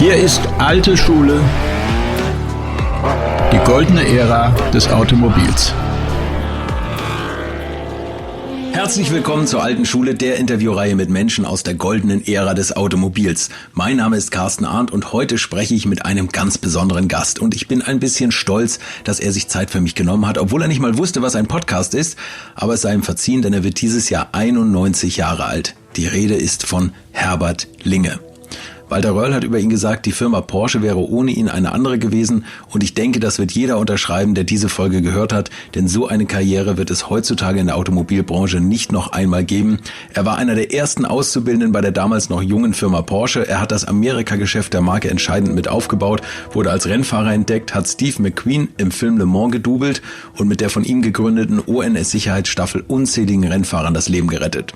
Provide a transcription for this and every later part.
Hier ist alte Schule, die goldene Ära des Automobils. Herzlich willkommen zur alten Schule, der Interviewreihe mit Menschen aus der goldenen Ära des Automobils. Mein Name ist Carsten Arndt und heute spreche ich mit einem ganz besonderen Gast. Und ich bin ein bisschen stolz, dass er sich Zeit für mich genommen hat, obwohl er nicht mal wusste, was ein Podcast ist. Aber es sei ihm verziehen, denn er wird dieses Jahr 91 Jahre alt. Die Rede ist von Herbert Linge. Walter Röhrl hat über ihn gesagt, die Firma Porsche wäre ohne ihn eine andere gewesen und ich denke, das wird jeder unterschreiben, der diese Folge gehört hat, denn so eine Karriere wird es heutzutage in der Automobilbranche nicht noch einmal geben. Er war einer der ersten Auszubildenden bei der damals noch jungen Firma Porsche. Er hat das Amerika-Geschäft der Marke entscheidend mit aufgebaut, wurde als Rennfahrer entdeckt, hat Steve McQueen im Film Le Mans gedoubelt und mit der von ihm gegründeten ONS-Sicherheitsstaffel unzähligen Rennfahrern das Leben gerettet.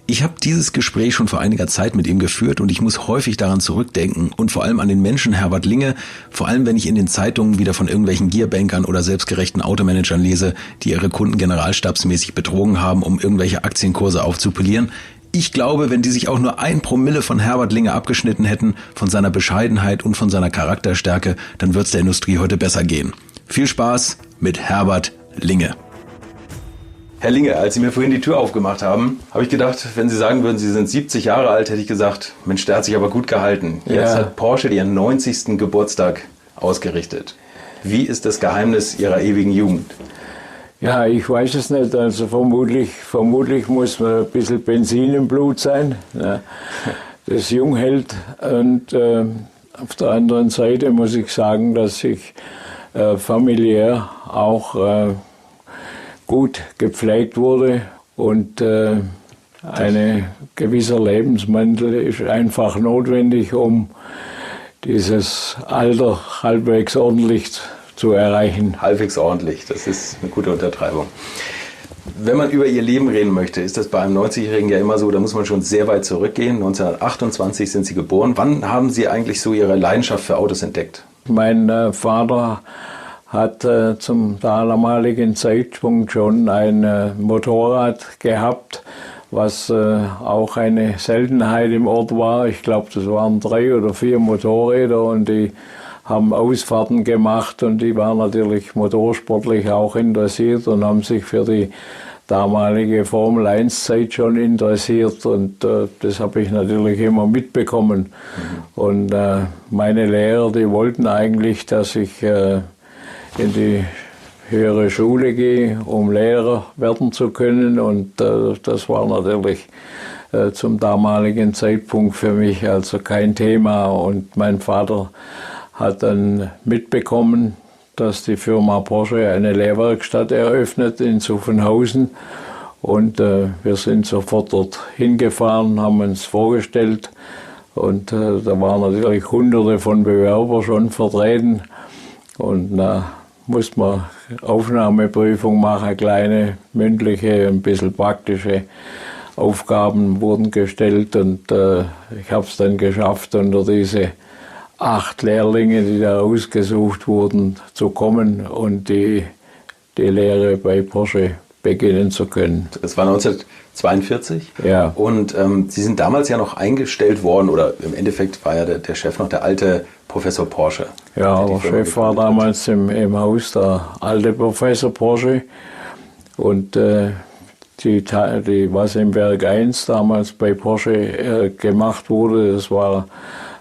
Ich habe dieses Gespräch schon vor einiger Zeit mit ihm geführt und ich muss häufig daran zurückdenken und vor allem an den Menschen Herbert Linge, vor allem wenn ich in den Zeitungen wieder von irgendwelchen Gearbankern oder selbstgerechten Automanagern lese, die ihre Kunden generalstabsmäßig betrogen haben, um irgendwelche Aktienkurse aufzupolieren. Ich glaube, wenn die sich auch nur 1 Promille von Herbert Linge abgeschnitten hätten, von seiner Bescheidenheit und von seiner Charakterstärke, dann wird es der Industrie heute besser gehen. Viel Spaß mit Herbert Linge. Herr Linge, als Sie mir vorhin die Tür aufgemacht haben, habe ich gedacht, wenn Sie sagen würden, Sie sind 70 Jahre alt, hätte ich gesagt, Mensch, der hat sich aber gut gehalten. Jetzt hat Porsche Ihren 90. Geburtstag ausgerichtet. Wie ist das Geheimnis Ihrer ewigen Jugend? Ja, ich weiß es nicht. Also vermutlich muss man ein bisschen Benzin im Blut sein, ja, das jung hält. Und auf der anderen Seite muss ich sagen, dass ich familiär auch gut gepflegt wurde und ein gewisser Lebenswandel ist einfach notwendig, um dieses Alter halbwegs ordentlich zu erreichen. Halbwegs ordentlich, das ist eine gute Untertreibung. Wenn man über Ihr Leben reden möchte, ist das bei einem 90-Jährigen ja immer so, da muss man schon sehr weit zurückgehen. 1928 sind Sie geboren. Wann haben Sie eigentlich so Ihre Leidenschaft für Autos entdeckt? Mein Vater hat zum damaligen Zeitpunkt schon ein Motorrad gehabt, was auch eine Seltenheit im Ort war. Ich glaube, das waren 3 oder 4 Motorräder und die haben Ausfahrten gemacht und die waren natürlich motorsportlich auch interessiert und haben sich für die damalige Formel-1-Zeit schon interessiert und das habe ich natürlich immer mitbekommen. Und meine Lehrer, die wollten eigentlich, dass ich in die höhere Schule gehe, um Lehrer werden zu können und das war natürlich zum damaligen Zeitpunkt für mich also kein Thema und mein Vater hat dann mitbekommen, dass die Firma Porsche eine Lehrwerkstatt eröffnet in Zuffenhausen und wir sind sofort dort hingefahren, haben uns vorgestellt und da waren natürlich Hunderte von Bewerbern schon vertreten und musste man Aufnahmeprüfung machen, kleine mündliche, ein bisschen praktische Aufgaben wurden gestellt und ich habe es dann geschafft, unter diese 8 Lehrlinge, die da ausgesucht wurden, zu kommen und die Lehre bei Porsche beginnen zu können. Das war 1942? Ja. Und Sie sind damals ja noch eingestellt worden, oder im Endeffekt war ja der Chef noch der alte Professor Porsche. Ja, der Chef war damals im Haus der alte Professor Porsche und was im Werk 1 damals bei Porsche gemacht wurde, das war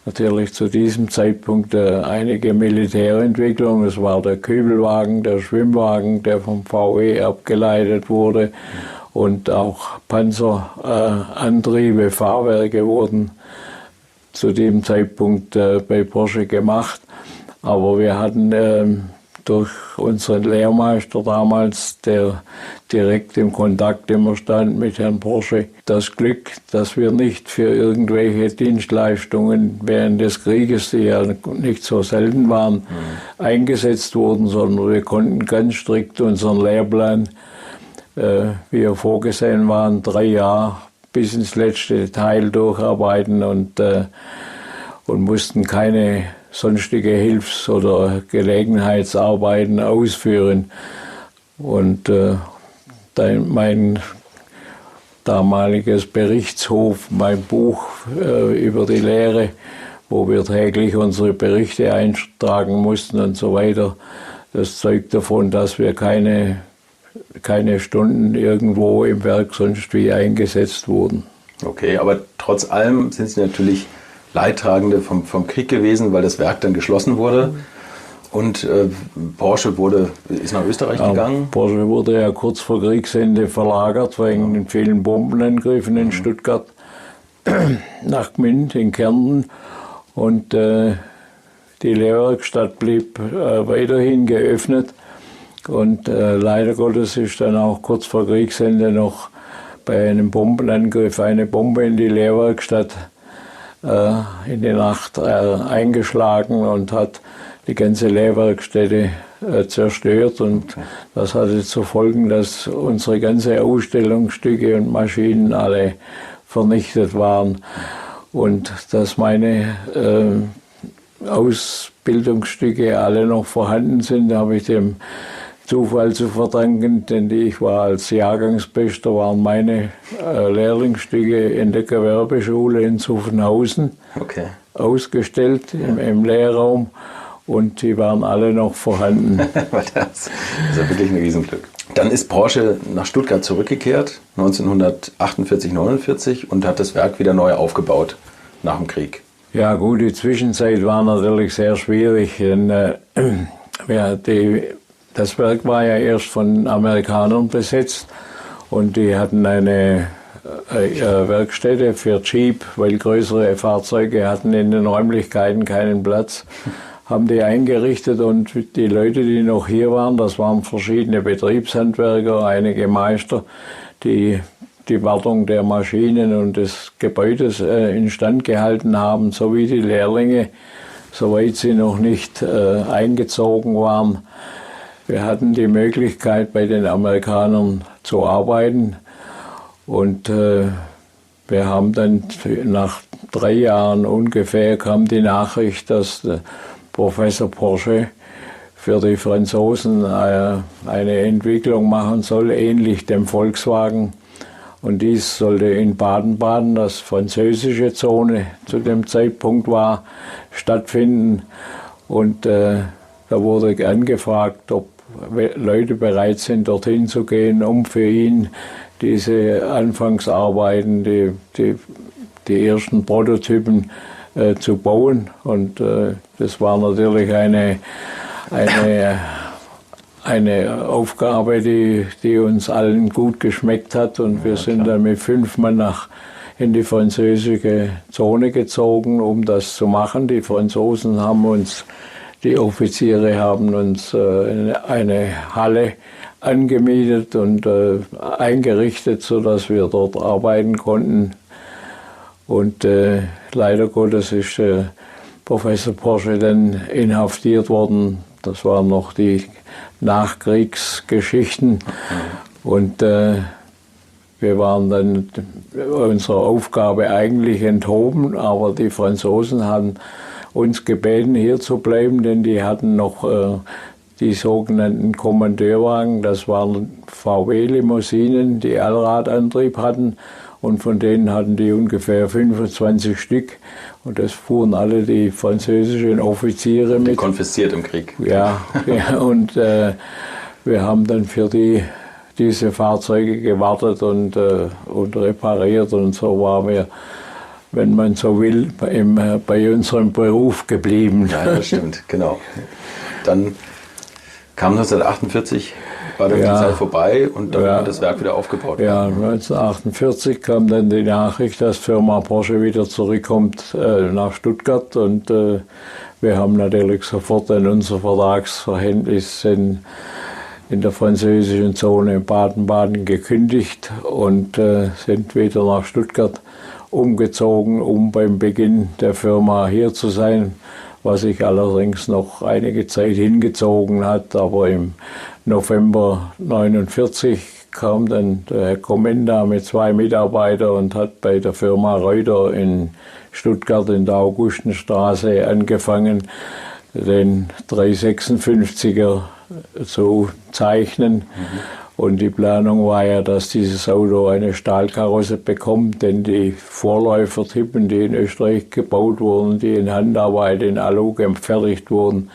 natürlich zu diesem Zeitpunkt einige Militärentwicklung. Es war der Kübelwagen, der Schwimmwagen, der vom VW abgeleitet wurde und auch Panzerantriebe, Fahrwerke wurden zu dem Zeitpunkt bei Porsche gemacht. Aber wir hatten durch unseren Lehrmeister damals, der direkt im Kontakt immer stand mit Herrn Porsche, das Glück, dass wir nicht für irgendwelche Dienstleistungen während des Krieges, die ja nicht so selten waren, eingesetzt wurden, sondern wir konnten ganz strikt unseren Lehrplan, wie er vorgesehen war, 3 Jahre bis ins letzte Detail durcharbeiten und mussten keine sonstige Hilfs- oder Gelegenheitsarbeiten ausführen. Und mein damaliges Berichtshof, mein Buch über die Lehre, wo wir täglich unsere Berichte eintragen mussten und so weiter. Das zeugt davon, dass wir keine Stunden irgendwo im Werk sonst wie eingesetzt wurden. Okay, aber trotz allem sind Sie natürlich Leidtragende vom Krieg gewesen, weil das Werk dann geschlossen wurde. Und Porsche ist nach Österreich gegangen? Porsche wurde ja kurz vor Kriegsende verlagert wegen den vielen Bombenangriffen in Stuttgart nach Gmünd in Kärnten. Und die Lehrwerkstatt blieb weiterhin geöffnet. Und leider Gottes ist dann auch kurz vor Kriegsende noch bei einem Bombenangriff eine Bombe in die Lehrwerkstatt in die Nacht eingeschlagen und hat die ganze Lehrwerkstätte zerstört. Und das hatte zur Folge, dass unsere ganze Ausstellungsstücke und Maschinen alle vernichtet waren. Und dass meine Ausbildungsstücke alle noch vorhanden sind, habe ich dem Zufall zu verdanken, denn ich war als Jahrgangsbester, waren meine Lehrlingsstücke in der Gewerbeschule in Zuffenhausen ausgestellt im Lehrraum und die waren alle noch vorhanden. Das ist ja wirklich ein Riesenglück. Dann ist Porsche nach Stuttgart zurückgekehrt, 1948, 49 und hat das Werk wieder neu aufgebaut nach dem Krieg. Ja gut, die Zwischenzeit war natürlich sehr schwierig, denn das Werk war ja erst von Amerikanern besetzt und die hatten eine Werkstätte für Jeep, weil größere Fahrzeuge hatten in den Räumlichkeiten keinen Platz, haben die eingerichtet und die Leute, die noch hier waren, das waren verschiedene Betriebshandwerker, einige Meister, die die Wartung der Maschinen und des Gebäudes instand gehalten haben, sowie die Lehrlinge, soweit sie noch nicht eingezogen waren. Wir hatten die Möglichkeit, bei den Amerikanern zu arbeiten und wir haben dann nach 3 Jahren ungefähr kam die Nachricht, dass Professor Porsche für die Franzosen eine Entwicklung machen soll, ähnlich dem Volkswagen. Und dies sollte in Baden-Baden, das französische Zone zu dem Zeitpunkt war, stattfinden. Und da wurde angefragt, ob Leute bereit sind, dorthin zu gehen, um für ihn diese Anfangsarbeiten, die ersten Prototypen zu bauen. Und das war natürlich eine Aufgabe, die uns allen gut geschmeckt hat. Und wir sind dann mit 5 Mann in die französische Zone gezogen, um das zu machen. Die Franzosen die Offiziere haben uns eine Halle angemietet und eingerichtet, sodass wir dort arbeiten konnten. Und leider Gottes ist Professor Porsche dann inhaftiert worden. Das waren noch die Nachkriegsgeschichten. Und wir waren dann unserer Aufgabe eigentlich enthoben, aber die Franzosen haben uns gebeten, hier zu bleiben, denn die hatten noch die sogenannten Kommandeurwagen, das waren VW-Limousinen, die Allradantrieb hatten und von denen hatten die ungefähr 25 Stück und das fuhren alle die französischen Offiziere mit. Konfisziert im Krieg. Ja, und wir haben dann für diese Fahrzeuge gewartet und repariert und so waren wir, wenn man so will, bei unserem Beruf geblieben. Ja, das stimmt, genau. Dann kam 1948, war dann die Zeit vorbei und dann hat das Werk wieder aufgebaut. Ja, 1948 kam dann die Nachricht, dass Firma Porsche wieder zurückkommt nach Stuttgart und wir haben natürlich sofort dann unser Vertragsverhältnis in der französischen Zone in Baden-Baden gekündigt und sind wieder nach Stuttgart umgezogen, um beim Beginn der Firma hier zu sein, was sich allerdings noch einige Zeit hingezogen hat. Aber im November 1949 kam dann der Herr Komenda mit 2 Mitarbeitern und hat bei der Firma Reuter in Stuttgart in der Augustenstraße angefangen, den 356er zu zeichnen. Und die Planung war ja, dass dieses Auto eine Stahlkarosse bekommt, denn die Vorläufertypen, die in Österreich gebaut wurden, die in Handarbeit in Alu gefertigt wurden,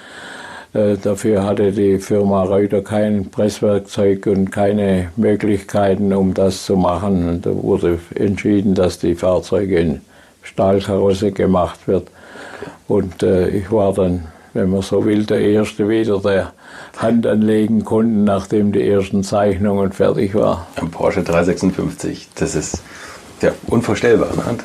dafür hatte die Firma Reuter kein Presswerkzeug und keine Möglichkeiten, um das zu machen. Und da wurde entschieden, dass die Fahrzeuge in Stahlkarosse gemacht wird. Und ich war dann, wenn man so will, der Erste wieder, der Hand anlegen konnte, nachdem die ersten Zeichnungen fertig waren. Ein Porsche 356, das ist ja unvorstellbar, ne?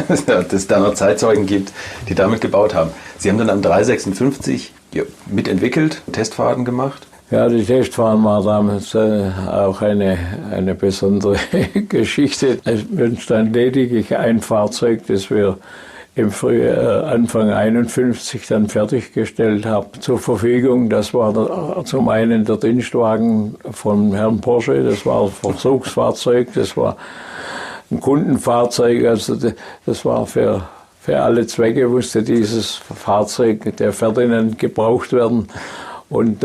Dass es da noch Zeitzeugen gibt, die damit gebaut haben. Sie haben dann am 356 mitentwickelt, Testfahrten gemacht? Ja, die Testfahren war damals auch eine besondere Geschichte. Es entstand lediglich ein Fahrzeug, das wir im Anfang 51 dann fertiggestellt haben, zur Verfügung. Das war zum einen der Dienstwagen von Herrn Porsche, das war ein Versuchsfahrzeug, das war ein Kundenfahrzeug, also das war für alle Zwecke musste dieses Fahrzeug der Ferdinand gebraucht werden. Und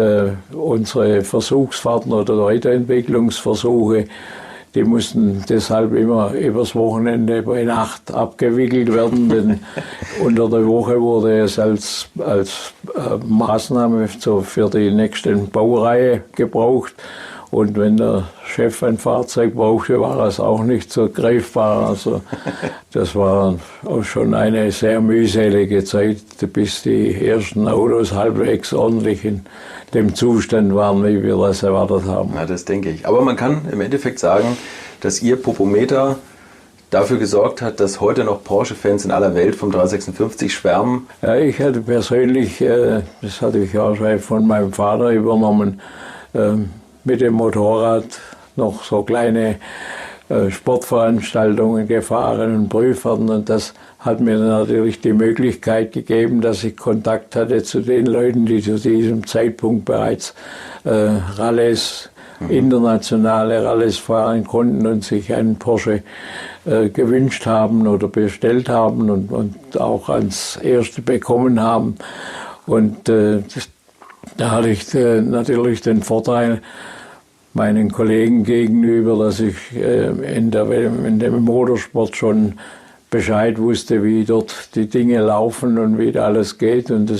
unsere Versuchsfahrten oder Weiterentwicklungsversuche, die mussten deshalb immer übers Wochenende bei Nacht abgewickelt werden, denn unter der Woche wurde es als Maßnahme für die nächste Baureihe gebraucht. Und wenn der Chef ein Fahrzeug brauchte, war es auch nicht so greifbar. Also das war auch schon eine sehr mühselige Zeit, bis die ersten Autos halbwegs ordentlich in dem Zustand waren, wie wir das erwartet haben. Na, das denke ich. Aber man kann im Endeffekt sagen, dass Ihr Popometer dafür gesorgt hat, dass heute noch Porsche-Fans in aller Welt vom 356 schwärmen. Ja, ich hatte persönlich, das hatte ich auch schon von meinem Vater übernommen, mit dem Motorrad noch so kleine Sportveranstaltungen gefahren und Prüfern, und das hat mir natürlich die Möglichkeit gegeben, dass ich Kontakt hatte zu den Leuten, die zu diesem Zeitpunkt bereits Rallyes, internationale Rallyes fahren konnten und sich einen Porsche gewünscht haben oder bestellt haben und auch als erste bekommen haben. Und da hatte ich natürlich den Vorteil meinen Kollegen gegenüber, dass ich in dem Motorsport schon Bescheid wusste, wie dort die Dinge laufen und wie alles geht. Und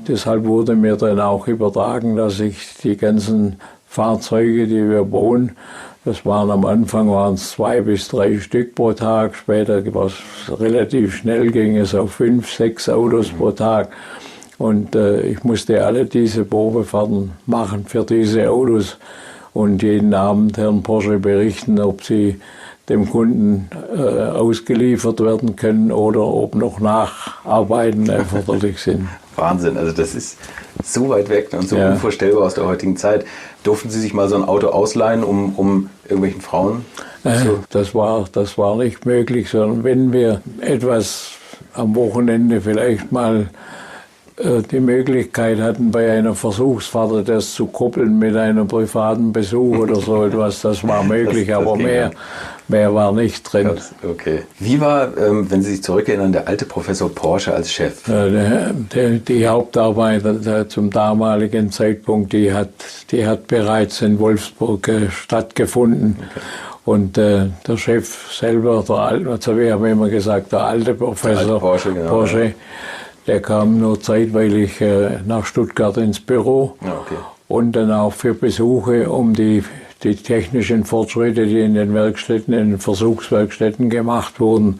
deshalb wurde mir dann auch übertragen, dass ich die ganzen Fahrzeuge, die wir bauen, das waren am Anfang 2 bis 3 Stück pro Tag, später war es relativ schnell, ging es auf 5, 6 Autos pro Tag. Und ich musste alle diese Probefahrten machen für diese Autos und jeden Abend Herrn Porsche berichten, ob sie dem Kunden ausgeliefert werden können oder ob noch Nacharbeiten erforderlich sind. Wahnsinn, also das ist so weit weg und so unvorstellbar aus der heutigen Zeit. Durften Sie sich mal so ein Auto ausleihen, um irgendwelchen Frauen zu... Das war nicht möglich, sondern wenn wir etwas am Wochenende vielleicht mal die Möglichkeit hatten, bei einer Versuchsfahrt das zu koppeln mit einem privaten Besuch oder so etwas, das war möglich, das aber mehr war nicht drin. Okay. Wie war, wenn Sie sich zurückerinnern, der alte Professor Porsche als Chef? Die Hauptarbeit zum damaligen Zeitpunkt, die hat bereits in Wolfsburg stattgefunden. Okay. Und der Chef selber, also wir haben immer gesagt, der alte Professor Porsche, genau, Porsche, der kam nur zeitweilig nach Stuttgart ins Büro und dann auch für Besuche, um die technischen Fortschritte, die in den Werkstätten, in den Versuchswerkstätten gemacht wurden,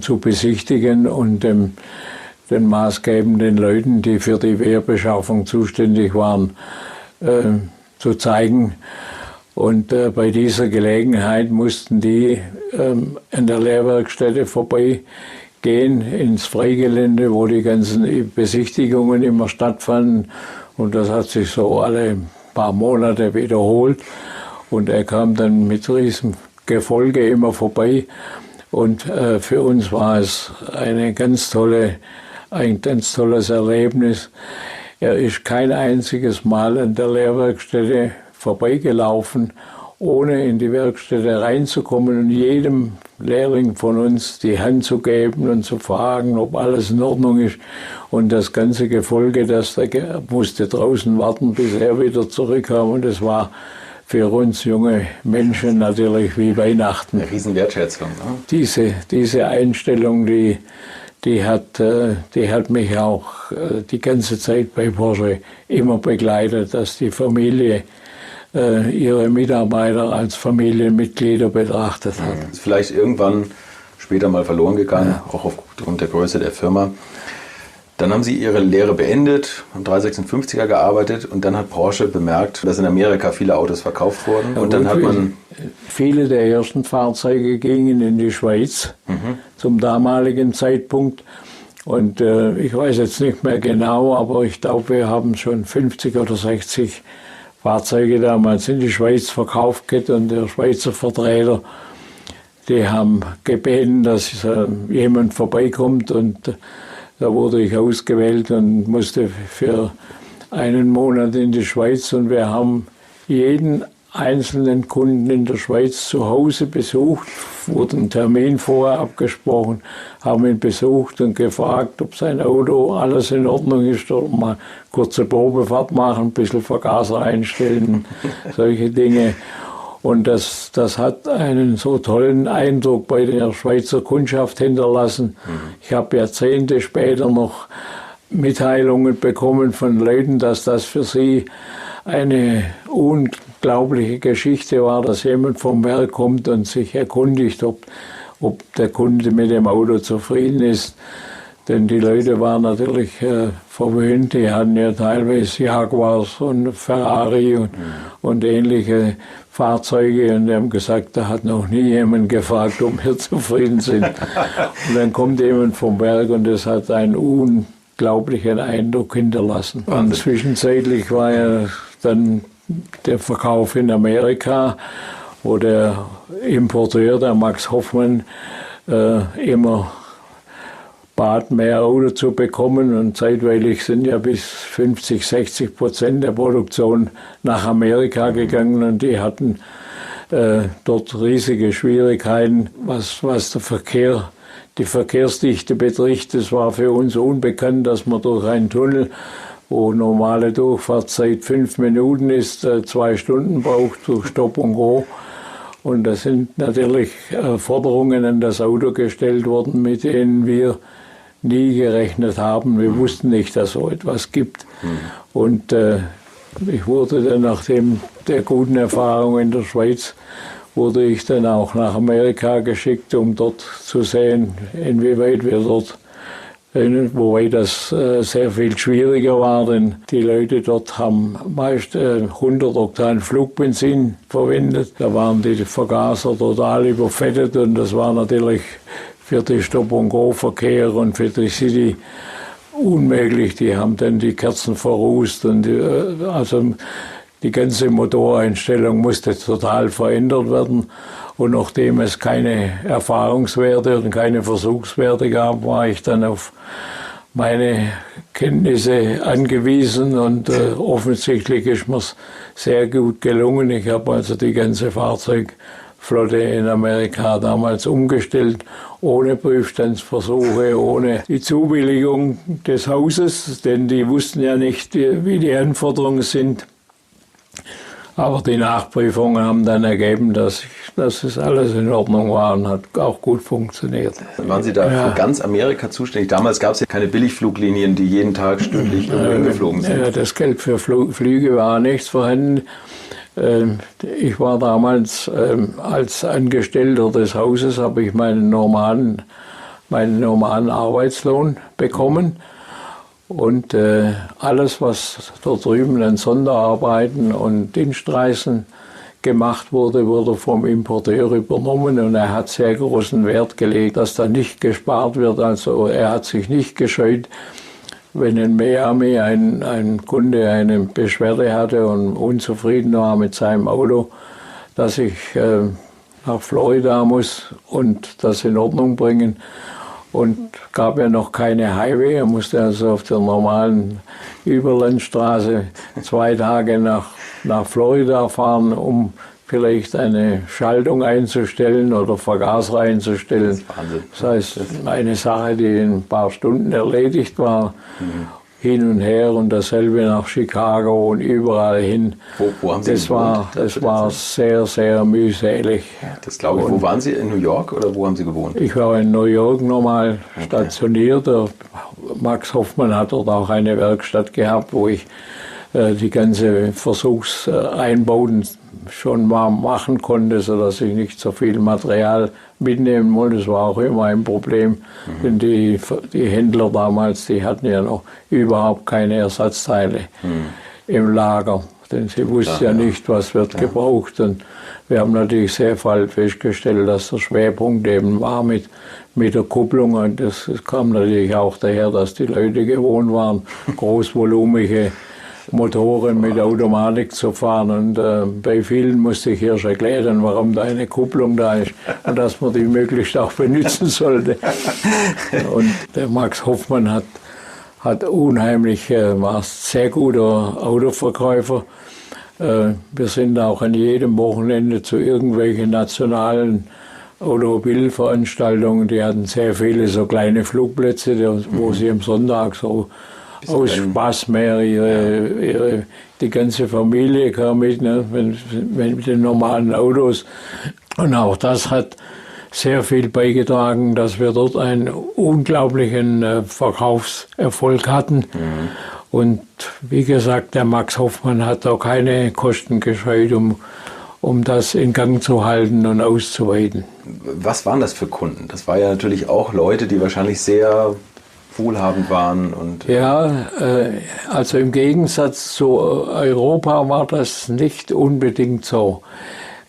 zu besichtigen und den maßgebenden Leuten, die für die Wehrbeschaffung zuständig waren, zu zeigen. Und bei dieser Gelegenheit mussten die an der Lehrwerkstätte vorbeigehen ins Freigelände, wo die ganzen Besichtigungen immer stattfanden. Und das hat sich so alle paar Monate wiederholt. Und er kam dann mit riesem Gefolge immer vorbei. Und für uns war es ein ganz tolles Erlebnis. Er ist kein einziges Mal an der Lehrwerkstätte vorbeigelaufen, ohne in die Werkstätte reinzukommen und jedem Lehrling von uns die Hand zu geben und zu fragen, ob alles in Ordnung ist. Und das ganze Gefolge, musste draußen warten, bis er wieder zurückkam. Und es war für uns junge Menschen natürlich wie Weihnachten. Eine Riesenwertschätzung. Ne? Diese Einstellung, die hat mich auch die ganze Zeit bei Porsche immer begleitet, dass die Familie ihre Mitarbeiter als Familienmitglieder betrachtet hat. Ist vielleicht irgendwann später mal verloren gegangen, auch aufgrund der Größe der Firma. Dann haben Sie Ihre Lehre beendet, haben 356er gearbeitet und dann hat Porsche bemerkt, dass in Amerika viele Autos verkauft wurden. Und dann hat man... Viele der ersten Fahrzeuge gingen in die Schweiz zum damaligen Zeitpunkt. Und ich weiß jetzt nicht mehr genau, aber ich glaube, wir haben schon 50 oder 60 Fahrzeuge damals in die Schweiz verkauft und der Schweizer Vertreter, die haben gebeten, dass jemand vorbeikommt und da wurde ich ausgewählt und musste für einen Monat in die Schweiz und wir haben jeden einzelnen Kunden in der Schweiz zu Hause besucht, wurde ein Termin vorher abgesprochen, haben ihn besucht und gefragt, ob sein Auto alles in Ordnung ist, oder mal kurze Probefahrt machen, ein bisschen Vergaser einstellen, solche Dinge. Und das hat einen so tollen Eindruck bei der Schweizer Kundschaft hinterlassen. Ich habe Jahrzehnte später noch Mitteilungen bekommen von Leuten, dass das für sie eine unglaubliche Geschichte war, dass jemand vom Werk kommt und sich erkundigt, ob der Kunde mit dem Auto zufrieden ist. Denn die Leute waren natürlich verwöhnt, die hatten ja teilweise Jaguars und Ferrari und ähnliche Fahrzeuge und die haben gesagt, da hat noch nie jemand gefragt, ob wir zufrieden sind. Und dann kommt jemand vom Werk und das hat einen unglaublichen Eindruck hinterlassen. Und zwischenzeitlich war ja dann der Verkauf in Amerika, wo der Importeur, der Max Hoffmann, immer bat, mehr Auto zu bekommen. Und zeitweilig sind ja bis 50-60% der Produktion nach Amerika gegangen und die hatten dort riesige Schwierigkeiten, was der Verkehr, die Verkehrsdichte betrifft. Es war für uns unbekannt, dass man durch einen Tunnel, wo normale Durchfahrtszeit 5 Minuten ist, 2 Stunden braucht durch Stopp und Go. Und da sind natürlich Forderungen an das Auto gestellt worden, mit denen wir nie gerechnet haben. Wir wussten nicht, dass es so etwas gibt. Und ich wurde dann nach der guten Erfahrung in der Schweiz, wurde ich dann auch nach Amerika geschickt, um dort zu sehen, inwieweit wir dort, wobei das sehr viel schwieriger war, denn die Leute dort haben meist 100 Oktan Flugbenzin verwendet. Da waren die Vergaser total überfettet und das war natürlich für die Stop-and-Go-Verkehr und für die City unmöglich. Die haben dann die Kerzen verrußt und also die ganze Motoreinstellung musste total verändert werden. Und nachdem es keine Erfahrungswerte und keine Versuchswerte gab, war ich dann auf meine Kenntnisse angewiesen und offensichtlich ist mir es sehr gut gelungen. Ich habe also die ganze Fahrzeugflotte in Amerika damals umgestellt, ohne Prüfstandsversuche, ohne die Zubilligung des Hauses, denn die wussten ja nicht, wie die Anforderungen sind. Aber die Nachprüfungen haben dann ergeben, dass es alles in Ordnung war und hat auch gut funktioniert. Waren Sie da für ganz Amerika zuständig? Damals gab es ja keine Billigfluglinien, die jeden Tag stündlich irgendwo geflogen sind. Ja, das Geld für Flüge war nichts vorhanden. Ich war damals als Angestellter des Hauses, habe ich meinen normalen Arbeitslohn bekommen. Und alles, was dort drüben an Sonderarbeiten und Dienstreisen gemacht wurde, wurde vom Importeur übernommen und er hat sehr großen Wert gelegt, dass da nicht gespart wird. Also er hat sich nicht gescheut, wenn in Miami ein Kunde eine Beschwerde hatte und unzufrieden war mit seinem Auto, dass ich nach Florida muss und das in Ordnung bringen. Und gab ja noch keine Highway, er musste also auf der normalen Überlandstraße 2 Tage nach Florida fahren, um vielleicht eine Schaltung einzustellen oder Vergaser einzustellen. Das ist Wahnsinn. Das heißt, eine Sache, die in ein paar Stunden erledigt war, hin und her und dasselbe nach Chicago und überall hin. Wo haben Sie das gewohnt? Das war sehr, sehr mühselig. Das glaube ich. Wo waren Sie? In New York oder wo haben Sie gewohnt? Ich war in New York nochmal stationiert. Der Max Hoffmann hat dort auch eine Werkstatt gehabt, wo ich die ganze Versuchseinbauten schon mal machen konnte, sodass ich nicht so viel Material mitnehmen wollte. Das war auch immer ein Problem, denn die Händler damals, die hatten ja noch überhaupt keine Ersatzteile im Lager, denn sie wussten ja nicht, was wird gebraucht. Und wir haben natürlich sehr bald festgestellt, dass der Schwerpunkt eben war mit der Kupplung, und das kam natürlich auch daher, dass die Leute gewohnt waren, großvolumige Motoren mit Automatik zu fahren, und bei vielen musste ich erst erklären, warum da eine Kupplung da ist und dass man die möglichst auch benutzen sollte. Und der Max Hoffmann hat unheimlich, war ein sehr guter Autoverkäufer. Wir sind auch an jedem Wochenende zu irgendwelchen nationalen Automobilveranstaltungen, die hatten sehr viele so kleine Flugplätze, wo sie am Sonntag so aus Spaß mehr die ganze Familie kam mit, ne, mit den normalen Autos. Und auch das hat sehr viel beigetragen, dass wir dort einen unglaublichen Verkaufserfolg hatten. Und wie gesagt, der Max Hoffmann hat auch keine Kosten gescheut, um das in Gang zu halten und auszuweiten. Was waren das für Kunden? Das war ja natürlich auch Leute, die wahrscheinlich sehr wohlhabend waren. Und ja, also im Gegensatz zu Europa war das nicht unbedingt so.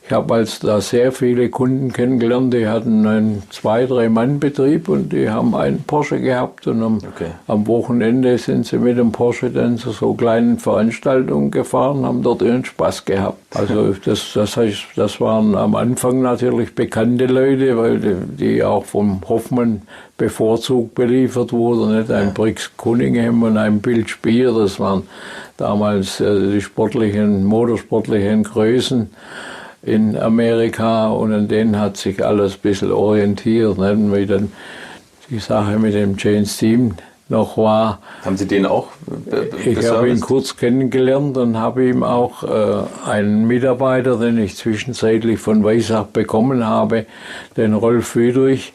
Ich habe also da sehr viele Kunden kennengelernt, die hatten einen 2-3-Mann-Betrieb und die haben einen Porsche gehabt, und am Wochenende sind sie mit dem Porsche dann zu so kleinen Veranstaltungen gefahren, haben dort ihren Spaß gehabt. Also das waren am Anfang natürlich bekannte Leute, weil die auch vom Hoffmann bevorzugt beliefert wurden, nicht ein Briggs Cunningham und ein Bill Spier, das waren damals die motorsportlichen Größen in Amerika, und an denen hat sich alles ein bisschen orientiert, ne? Wie dann die Sache mit dem James Dean noch war. Haben Sie den auch Ich habe ihn kurz kennengelernt und habe ihm auch einen Mitarbeiter, den ich zwischenzeitlich von Weissach bekommen habe, den Rolf Friedrich,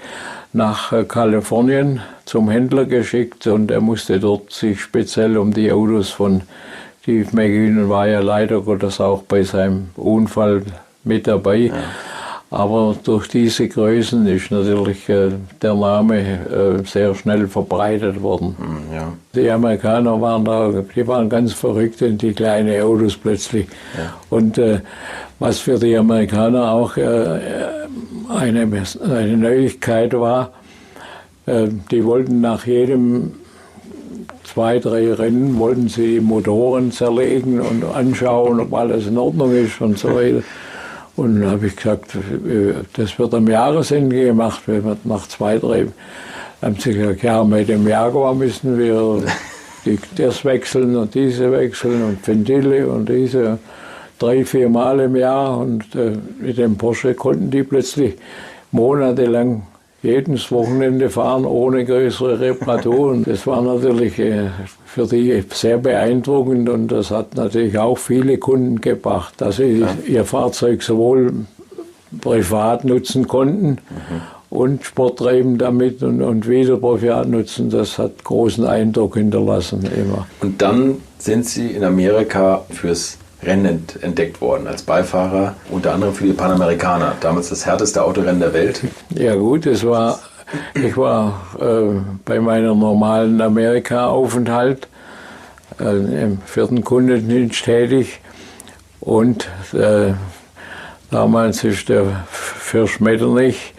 nach Kalifornien zum Händler geschickt, und er musste dort sich speziell um die Autos von Steve McQueen, und war ja leider Gottes auch bei seinem Unfall mit dabei. Ja. Aber durch diese Größen ist natürlich der Name sehr schnell verbreitet worden. Ja. Die Amerikaner waren ganz verrückt in die kleinen Autos plötzlich. Ja. Und was für die Amerikaner auch eine Neuigkeit war, die wollten nach jedem 2-3 Rennen wollten sie die Motoren zerlegen und anschauen, ob alles in Ordnung ist und so weiter. Und dann habe ich gesagt, das wird am Jahresende gemacht, nach 2-3. Dann haben sie gesagt, ja, mit dem Jaguar müssen wir das wechseln und diese wechseln und Ventile und diese 3-4 Mal im Jahr. Und mit dem Porsche konnten die plötzlich monatelang jedes Wochenende fahren, ohne größere Reparaturen. Das war natürlich für die sehr beeindruckend, und das hat natürlich auch viele Kunden gebracht, dass sie ihr Fahrzeug sowohl privat nutzen konnten und Sport treiben damit und wieder privat nutzen. Das hat großen Eindruck hinterlassen immer. Und dann sind Sie in Amerika fürs Rennen entdeckt worden, als Beifahrer, unter anderem für die Panamericana, damals das härteste Autorennen der Welt. Ja gut, ich war bei meinem normalen Amerika-Aufenthalt im 4. Kundendienst tätig, und damals ist der Fürst Metternich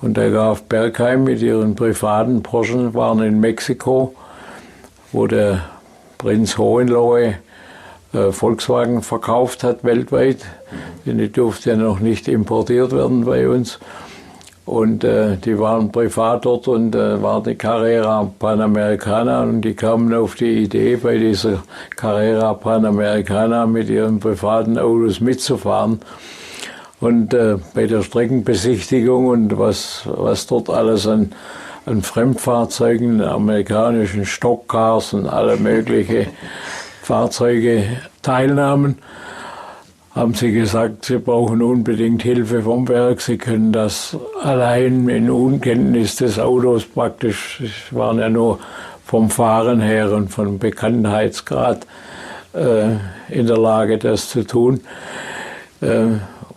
und der Graf Bergheim mit ihren privaten Porschen waren in Mexiko, wo der Prinz Hohenlohe Volkswagen verkauft hat weltweit, denn die durfte ja noch nicht importiert werden bei uns. Und die waren privat dort, und war die Carrera Panamericana, und die kamen auf die Idee, bei dieser Carrera Panamericana mit ihren privaten Autos mitzufahren. Und bei der Streckenbesichtigung und was dort alles an Fremdfahrzeugen, amerikanischen Stockcars und alle möglichen Fahrzeuge teilnahmen, haben sie gesagt, sie brauchen unbedingt Hilfe vom Werk. Sie können das allein in Unkenntnis des Autos praktisch, sie waren ja nur vom Fahren her und vom Bekanntheitsgrad in der Lage, das zu tun.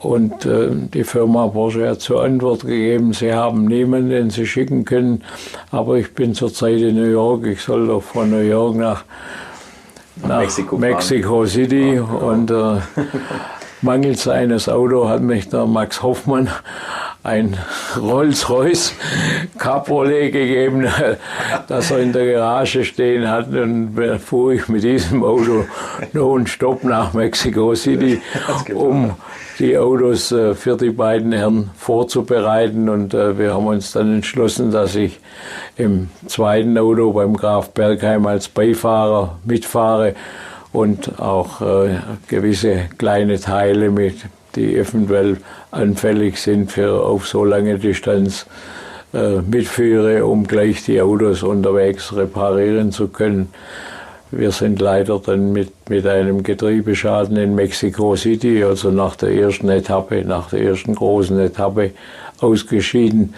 Und die Firma Porsche hat zur Antwort gegeben, sie haben niemanden, den sie schicken können, aber ich bin zurzeit in New York, ich soll doch von New York nach Mexico City, und mangels eines Autos hat mich der Max Hoffmann ein Rolls-Royce Cabriolet gegeben, das er in der Garage stehen hat, und fuhr ich mit diesem Auto noch einen Stopp nach Mexico City, um die Autos für die beiden Herren vorzubereiten, und wir haben uns dann entschlossen, dass ich im zweiten Auto beim Graf Bergheim als Beifahrer mitfahre und auch gewisse kleine Teile die eventuell anfällig sind für auf so lange Distanz mitführe, um gleich die Autos unterwegs reparieren zu können. Wir sind leider dann mit einem Getriebeschaden in Mexico City, also nach der ersten großen Etappe ausgeschieden.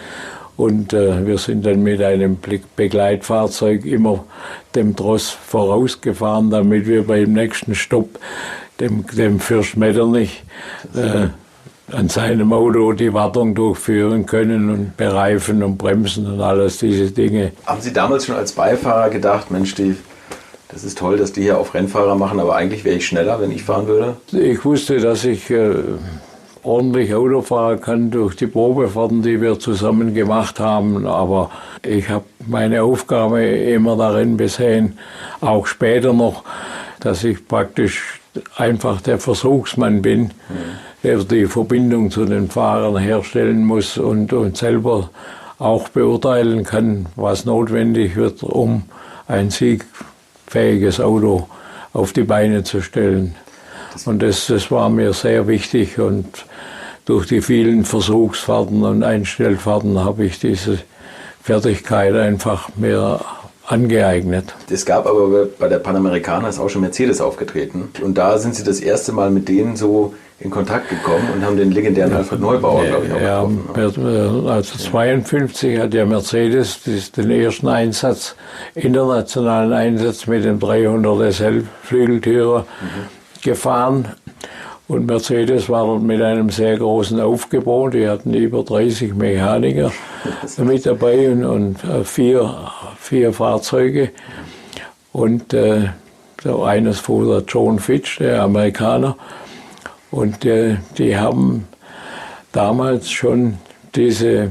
Und wir sind dann mit einem Begleitfahrzeug immer dem Tross vorausgefahren, damit wir beim nächsten Stopp dem Fürst Metternich an seinem Auto die Wartung durchführen können und bereifen und bremsen und alles diese Dinge. Haben Sie damals schon als Beifahrer gedacht, Mensch, das ist toll, dass die hier auf Rennfahrer machen, aber eigentlich wäre ich schneller, wenn ich fahren würde? Ich wusste, dass ich ordentlich Auto fahren kann durch die Probefahrten, die wir zusammen gemacht haben. Aber ich habe meine Aufgabe immer darin gesehen, auch später noch, dass ich praktisch einfach der Versuchsmann bin, der die Verbindung zu den Fahrern herstellen muss und selber auch beurteilen kann, was notwendig wird, um ein siegfähiges Auto auf die Beine zu stellen. Und das war mir sehr wichtig, und durch die vielen Versuchsfahrten und Einstellfahrten habe ich diese Fertigkeit einfach mir angeeignet. Es gab aber bei der Panamericana ist auch schon Mercedes aufgetreten, und da sind Sie das erste Mal mit denen so in Kontakt gekommen und haben den legendären Alfred Neubauer, glaube ich, auch getroffen. Also 1952 hat der Mercedes den ersten internationalen Einsatz mit dem 300 SL Flügeltürer gefahren, und Mercedes war dort mit einem sehr großen Aufgebot. Die hatten über 30 Mechaniker mit dabei und vier Fahrzeuge, und eines fuhr der John Fitch, der Amerikaner, und die haben damals schon diese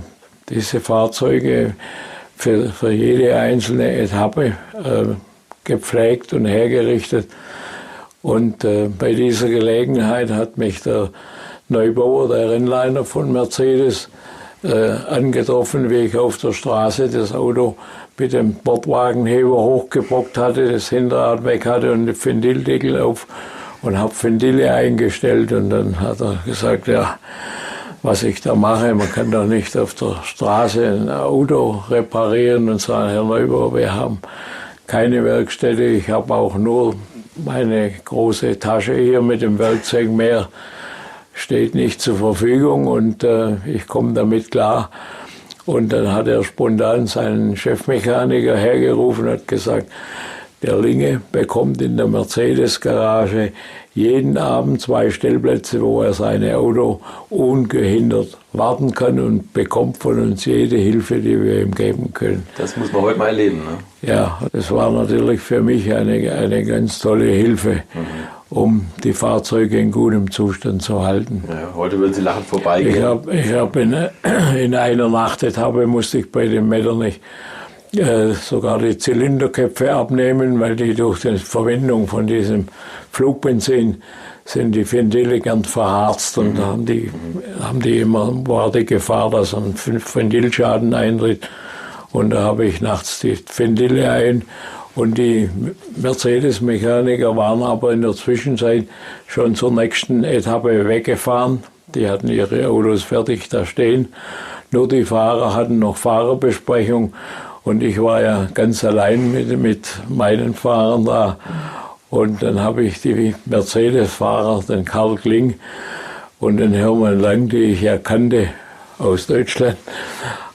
Fahrzeuge für jede einzelne Etappe gepflegt und hergerichtet. Und bei dieser Gelegenheit hat mich der Neubauer, der Rennleiter von Mercedes, angetroffen, wie ich auf der Straße das Auto mit dem Bordwagenheber hochgebockt hatte, das Hinterrad weg hatte und den Ventildeckel auf, und habe Ventile eingestellt. Und dann hat er gesagt, ja, was ich da mache, man kann doch nicht auf der Straße ein Auto reparieren, und sagen, Herr Neubauer, wir haben keine Werkstätte, ich habe auch nur meine große Tasche hier mit dem Werkzeug, mehr steht nicht zur Verfügung, und ich komme damit klar. Und dann hat er spontan seinen Chefmechaniker hergerufen und hat gesagt, der Linge bekommt in der Mercedes-Garage jeden Abend 2 Stellplätze, wo er seine Auto ungehindert warten kann, und bekommt von uns jede Hilfe, die wir ihm geben können. Das muss man heute mal erleben, ne? Ja, das war natürlich für mich eine ganz tolle Hilfe, um die Fahrzeuge in gutem Zustand zu halten. Ja, heute würden Sie lachend vorbeigehen. Ich hab in einer Nachtetappe musste ich bei dem Metternich sogar die Zylinderköpfe abnehmen, weil die durch die Verwendung von diesem Flugbenzin sind die Ventile gern verharzt, und da haben die immer, war die Gefahr, dass ein Ventilschaden eintritt. Und da habe ich nachts die Ventile ein, und die Mercedes-Mechaniker waren aber in der Zwischenzeit schon zur nächsten Etappe weggefahren. Die hatten ihre Autos fertig da stehen. Nur die Fahrer hatten noch Fahrerbesprechung. Und ich war ja ganz allein mit meinen Fahrern da. Und dann habe ich die Mercedes-Fahrer, den Karl Kling und den Hermann Lang, die ich ja kannte aus Deutschland,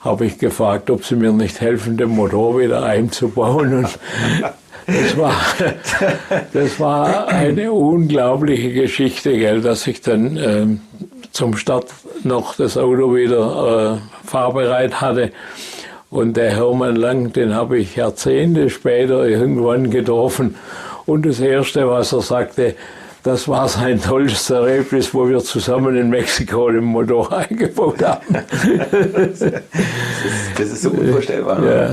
habe ich gefragt, ob sie mir nicht helfen, den Motor wieder einzubauen. Und das war eine unglaubliche Geschichte, gell, dass ich dann zum Start noch das Auto wieder fahrbereit hatte. Und der Hermann Lang, den habe ich Jahrzehnte später irgendwann getroffen. Und das Erste, was er sagte, das war sein tolles Erlebnis, wo wir zusammen in Mexiko den Motor eingebaut haben. Das ist so unvorstellbar. Ja.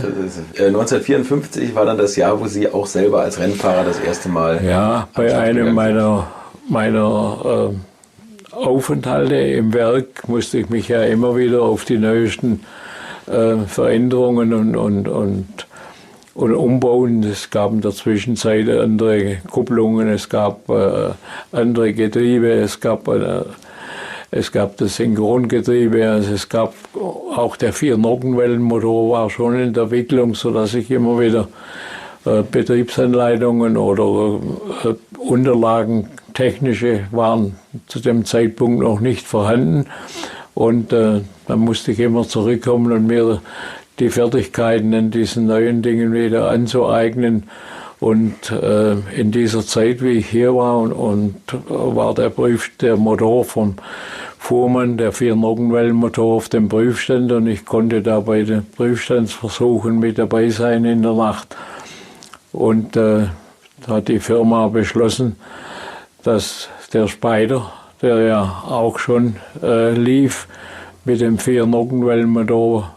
1954 war dann das Jahr, wo Sie auch selber als Rennfahrer das erste Mal... Ja, bei einem meiner Aufenthalte im Werk musste ich mich ja immer wieder auf die neuesten Veränderungen und umbauen. Es gab in der Zwischenzeit andere Kupplungen, es gab andere Getriebe, es gab das Synchrongetriebe, also es gab auch der 4-Nockenwellenmotor war schon in der Entwicklung, sodass ich immer wieder Betriebsanleitungen oder Unterlagen, technische, waren zu dem Zeitpunkt noch nicht vorhanden. Und dann musste ich immer zurückkommen und mir die Fertigkeiten in diesen neuen Dingen wieder anzueignen. Und in dieser Zeit, wie ich hier war, und war der Motor vom Fuhrmann, der 4-Nockenwellenmotor auf dem Prüfstand. Und ich konnte da bei den Prüfstandsversuchen mit dabei sein in der Nacht. Und da hat die Firma beschlossen, dass der Spider, der ja auch schon lief, mit dem 4-Nockenwellenmotor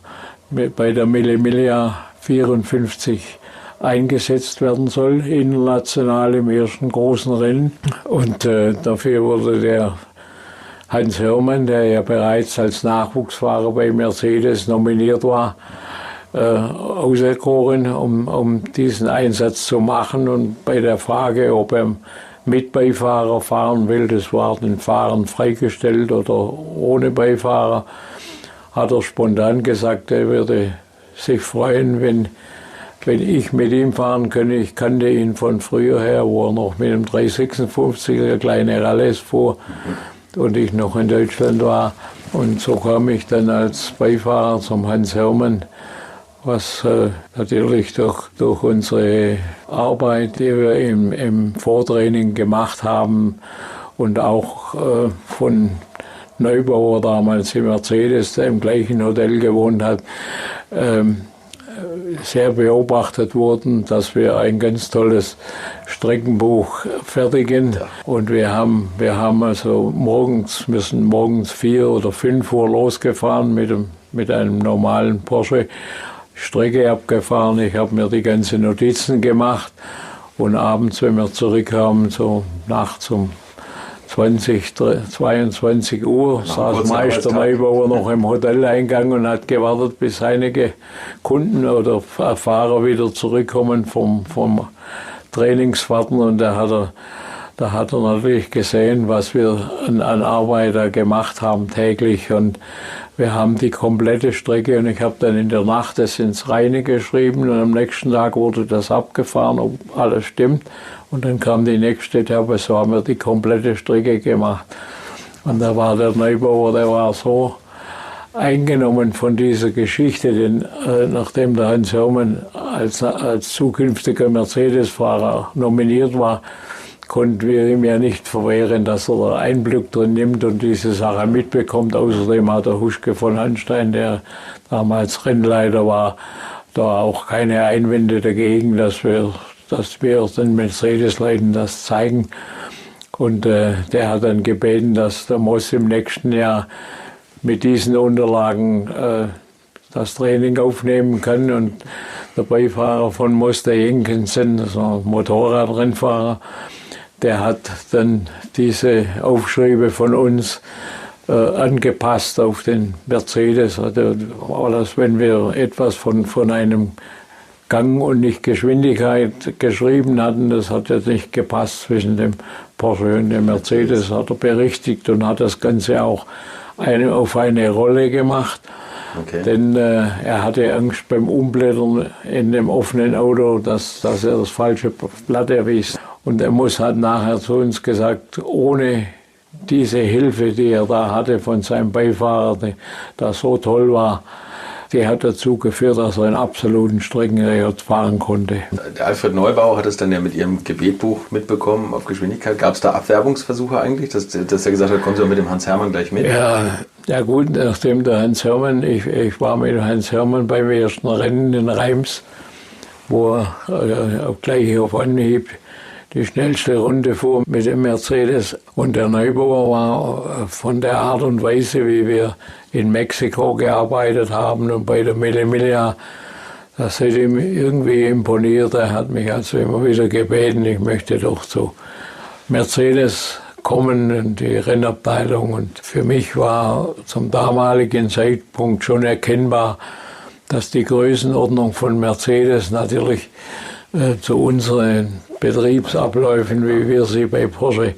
bei der Mille Miglia 54 eingesetzt werden soll, international im ersten großen Rennen. Und dafür wurde der Hans Hörmann, der ja bereits als Nachwuchsfahrer bei Mercedes nominiert war, auserkoren, um diesen Einsatz zu machen. Und bei der Frage, ob er mit Beifahrer fahren will, das war den Fahrern freigestellt oder ohne Beifahrer, hat er spontan gesagt, er würde sich freuen, wenn ich mit ihm fahren könnte. Ich kannte ihn von früher her, wo er noch mit dem 356er kleine Rallyes fuhr und ich noch in Deutschland war. Und so kam ich dann als Beifahrer zum Hans Hörmann, was natürlich durch unsere Arbeit, die wir im Vortraining gemacht haben und auch von Neubauer damals im Mercedes, der im gleichen Hotel gewohnt hat, sehr beobachtet wurden, dass wir ein ganz tolles Streckenbuch fertigen. Und wir haben also wir sind morgens 4 oder 5 Uhr losgefahren mit einem normalen Porsche, Strecke abgefahren. Ich habe mir die ganzen Notizen gemacht und abends, wenn wir zurückkamen, so nachts um 22 Uhr, saß Meister Neubauer noch im Hoteleingang und hat gewartet, bis einige Kunden oder Fahrer wieder zurückkommen vom Trainingsfahrten. Und da hat er natürlich gesehen, was wir an Arbeit da gemacht haben täglich. Und wir haben die komplette Strecke, und ich habe dann in der Nacht das ins Reine geschrieben und am nächsten Tag wurde das abgefahren, ob alles stimmt. Und dann kam die nächste Etappe, so haben wir die komplette Strecke gemacht. Und da war der Neubauer, der war so eingenommen von dieser Geschichte, denn nachdem der Hans Hörmann als zukünftiger Mercedes-Fahrer nominiert war, konnten wir ihm ja nicht verwehren, dass er da Einblick drin nimmt und diese Sache mitbekommt. Außerdem hat der Huschke von Hanstein, der damals Rennleiter war, da auch keine Einwände dagegen, dass wir den Mercedes-Leuten das zeigen. Und der hat dann gebeten, dass der Moss im nächsten Jahr mit diesen Unterlagen das Training aufnehmen kann. Und der Beifahrer von Moss, der Jenkinson, so ein Motorradrennfahrer, der hat dann diese Aufschriebe von uns angepasst auf den Mercedes. Also, wenn wir etwas von einem Gang und nicht Geschwindigkeit geschrieben hatten. Das hat jetzt nicht gepasst zwischen dem Porsche und dem Mercedes, hat er berichtigt und hat das Ganze auch auf eine Rolle gemacht. Okay. Denn er hatte Angst beim Umblättern in dem offenen Auto, dass er das falsche Blatt erwies. Und er hat nachher zu uns gesagt, ohne diese Hilfe, die er da hatte von seinem Beifahrer, der so toll war, die hat dazu geführt, dass er einen absoluten Streckenrekord fahren konnte. Der Alfred Neubauer hat es dann ja mit Ihrem Gebetbuch mitbekommen auf Geschwindigkeit. Gab es da Abwerbungsversuche eigentlich, dass er gesagt hat, kommen Sie mit dem Hans Hermann gleich mit? Ja gut, nachdem der Hans Hermann, ich war mit Hans Hermann beim ersten Rennen in Reims, wo er gleich auf Anhieb die schnellste Runde fuhr mit dem Mercedes. Und der Neubauer war von der Art und Weise, wie wir in Mexiko gearbeitet haben und bei der Mille Miglia, das hat ihm irgendwie imponiert. Er hat mich also immer wieder gebeten, ich möchte doch zu Mercedes kommen in die Rennabteilung. Und für mich war zum damaligen Zeitpunkt schon erkennbar, dass die Größenordnung von Mercedes natürlich zu unseren Betriebsabläufen, wie wir sie bei Porsche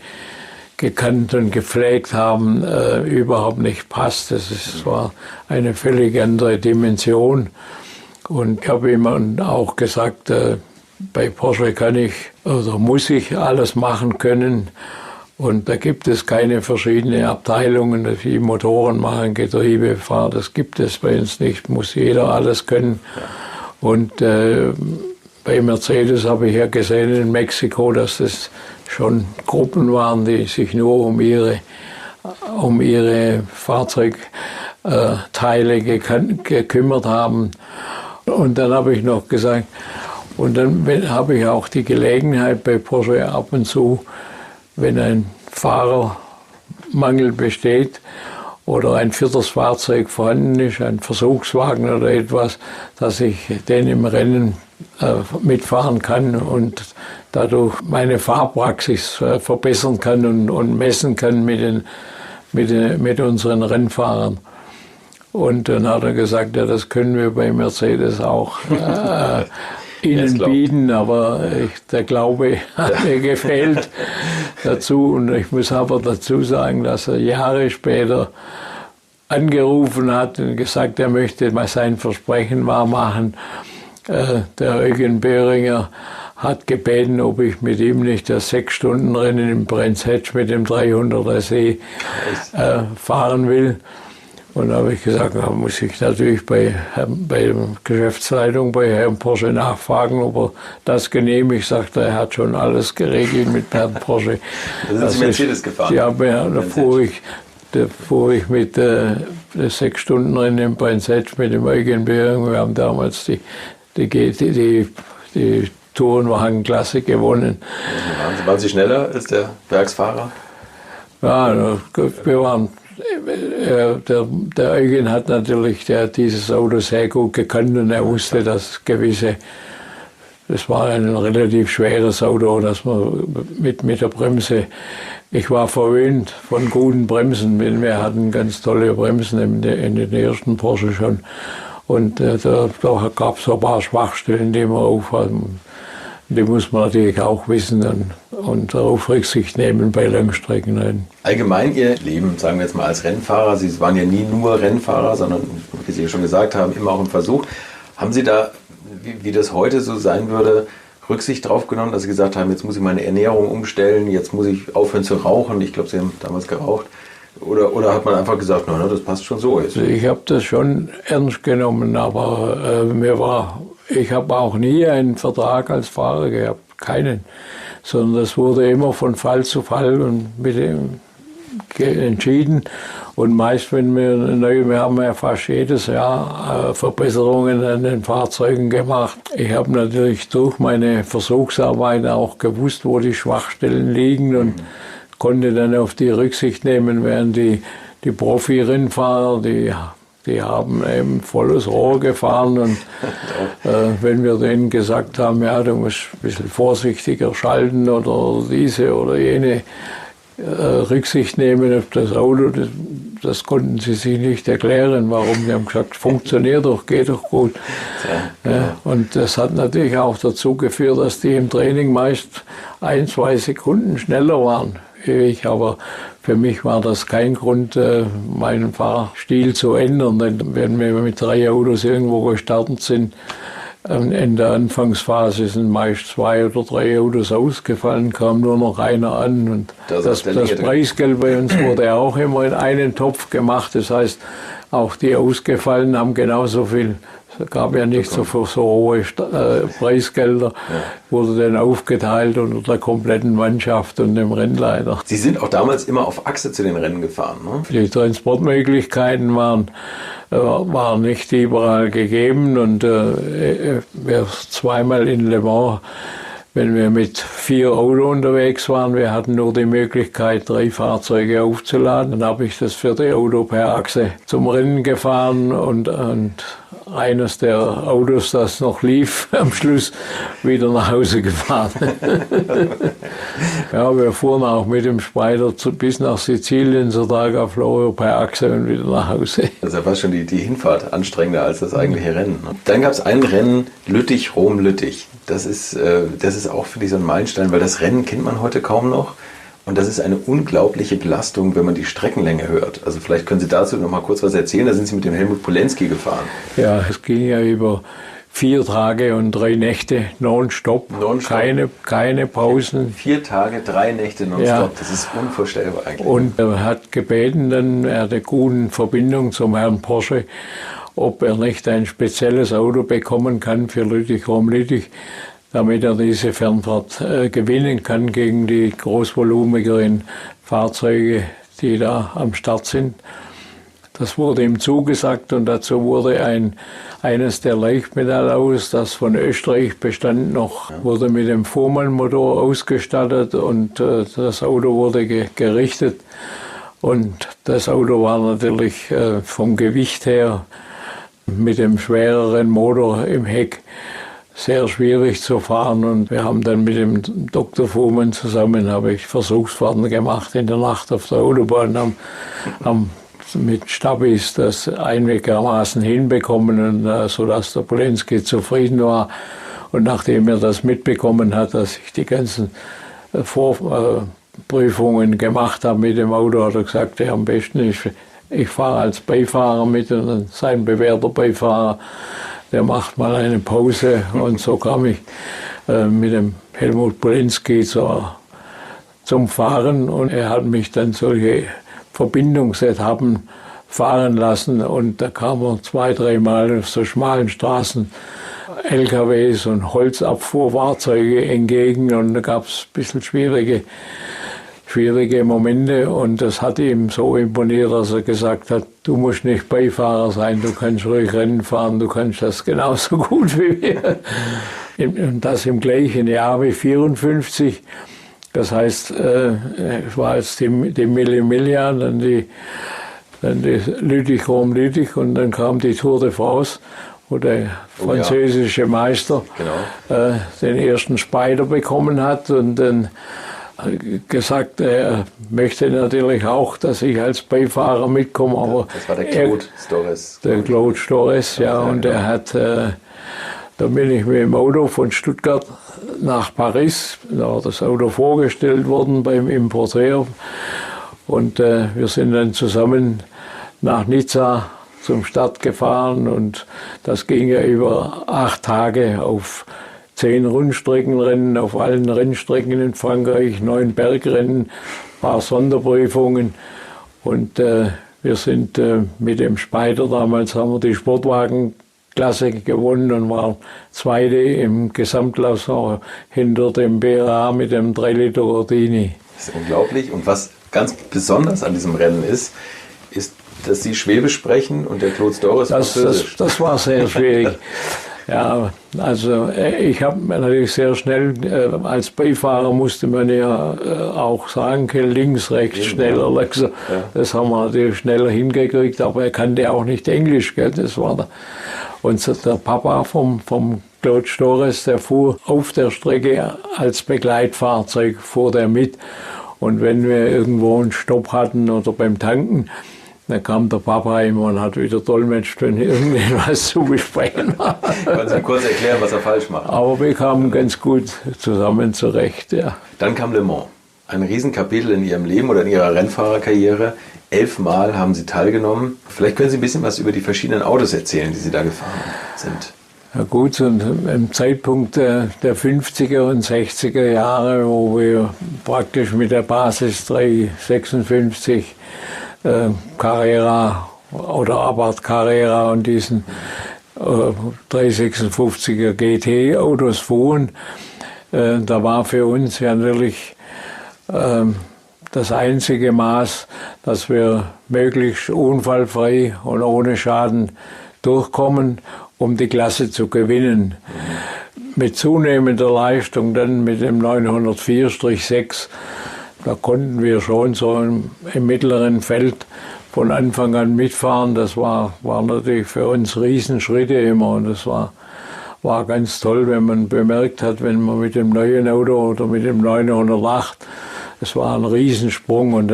gekannt und gepflegt haben, überhaupt nicht passt. Das war eine völlig andere Dimension. Und ich habe ihm auch gesagt, bei Porsche kann ich oder muss ich alles machen können. Und da gibt es keine verschiedenen Abteilungen, die Motoren machen, Getriebe fahren. Das gibt es bei uns nicht, muss jeder alles können. Und bei Mercedes habe ich ja gesehen in Mexiko, dass es schon Gruppen waren, die sich nur um ihre Fahrzeugteile gekümmert haben. Und dann habe ich noch gesagt, und dann habe ich auch die Gelegenheit bei Porsche ab und zu, wenn ein Fahrermangel besteht oder ein viertes Fahrzeug vorhanden ist, ein Versuchswagen oder etwas, dass ich den im Rennen mitfahren kann und dadurch meine Fahrpraxis verbessern kann und messen kann mit unseren Rennfahrern. Und dann hat er gesagt, ja, das können wir bei Mercedes auch Ihnen bieten, aber der Glaube hat mir gefehlt dazu. Und ich muss aber dazu sagen, dass er Jahre später angerufen hat und gesagt, er möchte mal sein Versprechen wahrmachen. Der Eugen Böhringer hat gebeten, ob ich mit ihm nicht das 6-Stunden-Rennen im Brands Hatch mit dem 300er See fahren will. Und da habe ich gesagt, da muss ich natürlich bei der Geschäftsleitung, bei Herrn Porsche nachfragen, ob er das genehmigt. Sagt er hat schon alles geregelt mit Herrn Porsche. Da sind Sie Mercedes gefahren? Ja, da fuhr ich mit das 6-Stunden-Rennen im Brands Hatch mit dem Eugen Böhringer. Wir haben damals die Tourenwagenklasse gewonnen. Waren Sie schneller als der Werksfahrer? Ja, wir waren. Der Eugen hat natürlich dieses Auto sehr gut gekannt und er wusste, dass das war ein relativ schweres Auto, dass man mit der Bremse, ich war verwöhnt von guten Bremsen, wir hatten ganz tolle Bremsen in den ersten Porsche schon. Und da gab es ein paar Schwachstellen, die wir aufhatten. Die muss man natürlich auch wissen und darauf Rücksicht nehmen bei Langstreckenrennen. Allgemein Ihr Leben, sagen wir jetzt mal als Rennfahrer, Sie waren ja nie nur Rennfahrer, sondern, wie Sie ja schon gesagt haben, immer auch im Versuch. Haben Sie da, wie das heute so sein würde, Rücksicht drauf genommen, dass Sie gesagt haben, jetzt muss ich meine Ernährung umstellen, jetzt muss ich aufhören zu rauchen? Ich glaube, Sie haben damals geraucht. Oder hat man einfach gesagt, na, das passt schon so jetzt? Ich habe das schon ernst genommen, aber ich habe auch nie einen Vertrag als Fahrer gehabt, keinen. Sondern das wurde immer von Fall zu Fall und entschieden. Und meist, wenn wir haben ja fast jedes Jahr Verbesserungen an den Fahrzeugen gemacht. Ich habe natürlich durch meine Versuchsarbeit auch gewusst, wo die Schwachstellen liegen und konnte dann auf die Rücksicht nehmen, während die Profi-Rennfahrer, die haben eben volles Rohr gefahren und wenn wir denen gesagt haben, ja, du musst ein bisschen vorsichtiger schalten oder diese oder jene Rücksicht nehmen auf das Auto. Das konnten sie sich nicht erklären, warum. Sie haben gesagt, funktioniert doch, geht doch gut. Ja, und das hat natürlich auch dazu geführt, dass die im Training meist 1-2 Sekunden schneller waren wie ich. Aber für mich war das kein Grund, meinen Fahrstil zu ändern. Denn wenn wir mit 3 Autos irgendwo gestartet sind, in der Anfangsphase sind meist 2 oder 3 Autos ausgefallen, kam nur noch einer an. Und das Preisgeld bei uns wurde auch immer in einen Topf gemacht. Das heißt, auch die Ausgefallenen haben genauso viel. Es gab ja nicht so hohe Preisgelder, wurde dann aufgeteilt unter der kompletten Mannschaft und dem Rennleiter. Sie sind auch damals immer auf Achse zu den Rennen gefahren, ne? Die Transportmöglichkeiten waren nicht überall gegeben und wir zweimal in Le Mans, wenn wir mit 4 Autos unterwegs waren, wir hatten nur die Möglichkeit, 3 Fahrzeuge aufzuladen. Dann habe ich das 4. Auto per Achse zum Rennen gefahren und eines der Autos, das noch lief, am Schluss wieder nach Hause gefahren. Ja, wir fuhren auch mit dem Spider bis nach Sizilien, zur Targa Florio per Achse und wieder nach Hause. Also war schon die Hinfahrt anstrengender als das eigentliche Rennen. Ne? Dann gab es ein Rennen, Lüttich-Rom-Lüttich. Das ist auch für dich so ein Meilenstein, weil das Rennen kennt man heute kaum noch. Und das ist eine unglaubliche Belastung, wenn man die Streckenlänge hört. Also vielleicht können Sie dazu noch mal kurz was erzählen. Da sind Sie mit dem Helmut Polenski gefahren. Ja, es ging ja über 4 Tage und 3 Nächte nonstop. Keine Pausen. 4 Tage, 3 Nächte nonstop. Ja. Das ist unvorstellbar eigentlich. Und er hat gebeten, dann er hatte gute Verbindung zum Herrn Porsche, ob er nicht ein spezielles Auto bekommen kann für Lüttich-Rom-Lüttich, damit er diese Fernfahrt gewinnen kann gegen die großvolumigeren Fahrzeuge, die da am Start sind. Das wurde ihm zugesagt und dazu wurde eines der Leichtmetallautos, das von Österreich bestand noch, wurde mit dem Fuhrmann-Motor ausgestattet und das Auto wurde gerichtet. Und das Auto war natürlich vom Gewicht her mit dem schwereren Motor im Heck sehr schwierig zu fahren, und wir haben dann mit dem Dr. Fuhrmann zusammen, habe ich Versuchsfahrten gemacht in der Nacht auf der Autobahn, haben mit Stabis das einigermaßen hinbekommen, und sodass der Polenski zufrieden war. Und nachdem er das mitbekommen hat, dass ich die ganzen Vorprüfungen gemacht habe mit dem Auto, hat er gesagt, ja, am besten ich fahre als Beifahrer mit, und sein bewährter Beifahrer, der macht mal eine Pause. Und so kam ich mit dem Helmut Polenski zum Fahren, und er hat mich dann solche Verbindungsetappen fahren lassen, und da kam er 2-3 Mal auf so schmalen Straßen LKWs und Holzabfuhrfahrzeuge entgegen, und da gab es ein bisschen schwierige Momente, und das hat ihm so imponiert, dass er gesagt hat, du musst nicht Beifahrer sein, du kannst ruhig Rennen fahren, du kannst das genauso gut wie wir. Und das im gleichen Jahr wie 54. Das heißt, es war jetzt die Mille-Miglia, dann die Lüttich-Rom-Lüttich, und dann kam die Tour de France, wo der französische Meister den ersten Spider bekommen hat, und dann gesagt, er möchte natürlich auch, dass ich als Beifahrer mitkomme, aber das war der Claude Storres. Der Claude Storres, ja, und er hat, da bin ich mit dem Auto von Stuttgart nach Paris, da war das Auto vorgestellt worden beim Importeur, und wir sind dann zusammen nach Nizza zum Start gefahren, und das ging ja über 8 Tage auf 10 Rundstreckenrennen auf allen Rennstrecken in Frankreich, 9 Bergrennen, ein paar Sonderprüfungen, und wir sind mit dem Spider, damals haben wir die Sportwagenklasse gewonnen und waren Zweite im Gesamtklassement hinter dem BRA mit dem 3-Liter Gordini. Das ist unglaublich, und was ganz besonders an diesem Rennen ist, dass Sie Schwäbisch sprechen und der Claude Storres Französisch. Das war sehr schwierig. Ja, also ich habe natürlich sehr schnell, als Beifahrer musste man ja auch sagen, links, rechts, schneller, langsam. Ja. Das haben wir natürlich schneller hingekriegt, aber er kannte auch nicht Englisch, gell? Das war der Papa vom Claude Storres, der fuhr auf der Strecke als Begleitfahrzeug, fuhr der mit. Und wenn wir irgendwo einen Stopp hatten oder beim Tanken, dann kam der Papa immer und hat wieder dolmetscht, wenn irgendwas zu besprechen war. Können Sie kurz erklären, was er falsch macht? Aber wir kamen ganz gut zusammen zurecht, ja. Dann kam Le Mans. Ein Riesenkapitel in Ihrem Leben oder in Ihrer Rennfahrerkarriere. 11 Mal haben Sie teilgenommen. Vielleicht können Sie ein bisschen was über die verschiedenen Autos erzählen, die Sie da gefahren sind. Ja gut, und im Zeitpunkt der 50er und 60er Jahre, wo wir praktisch mit der Basis 356 Carrera oder Abarth Carrera und diesen 356er GT-Autos fuhren, da war für uns ja natürlich das einzige Maß, dass wir möglichst unfallfrei und ohne Schaden durchkommen, um die Klasse zu gewinnen. Mit zunehmender Leistung dann mit dem 904-6, da konnten wir schon so im mittleren Feld von Anfang an mitfahren. Das war natürlich für uns Riesenschritte immer und das war ganz toll, wenn man bemerkt hat, wenn man mit dem neuen Auto oder mit dem 908, es war ein Riesensprung und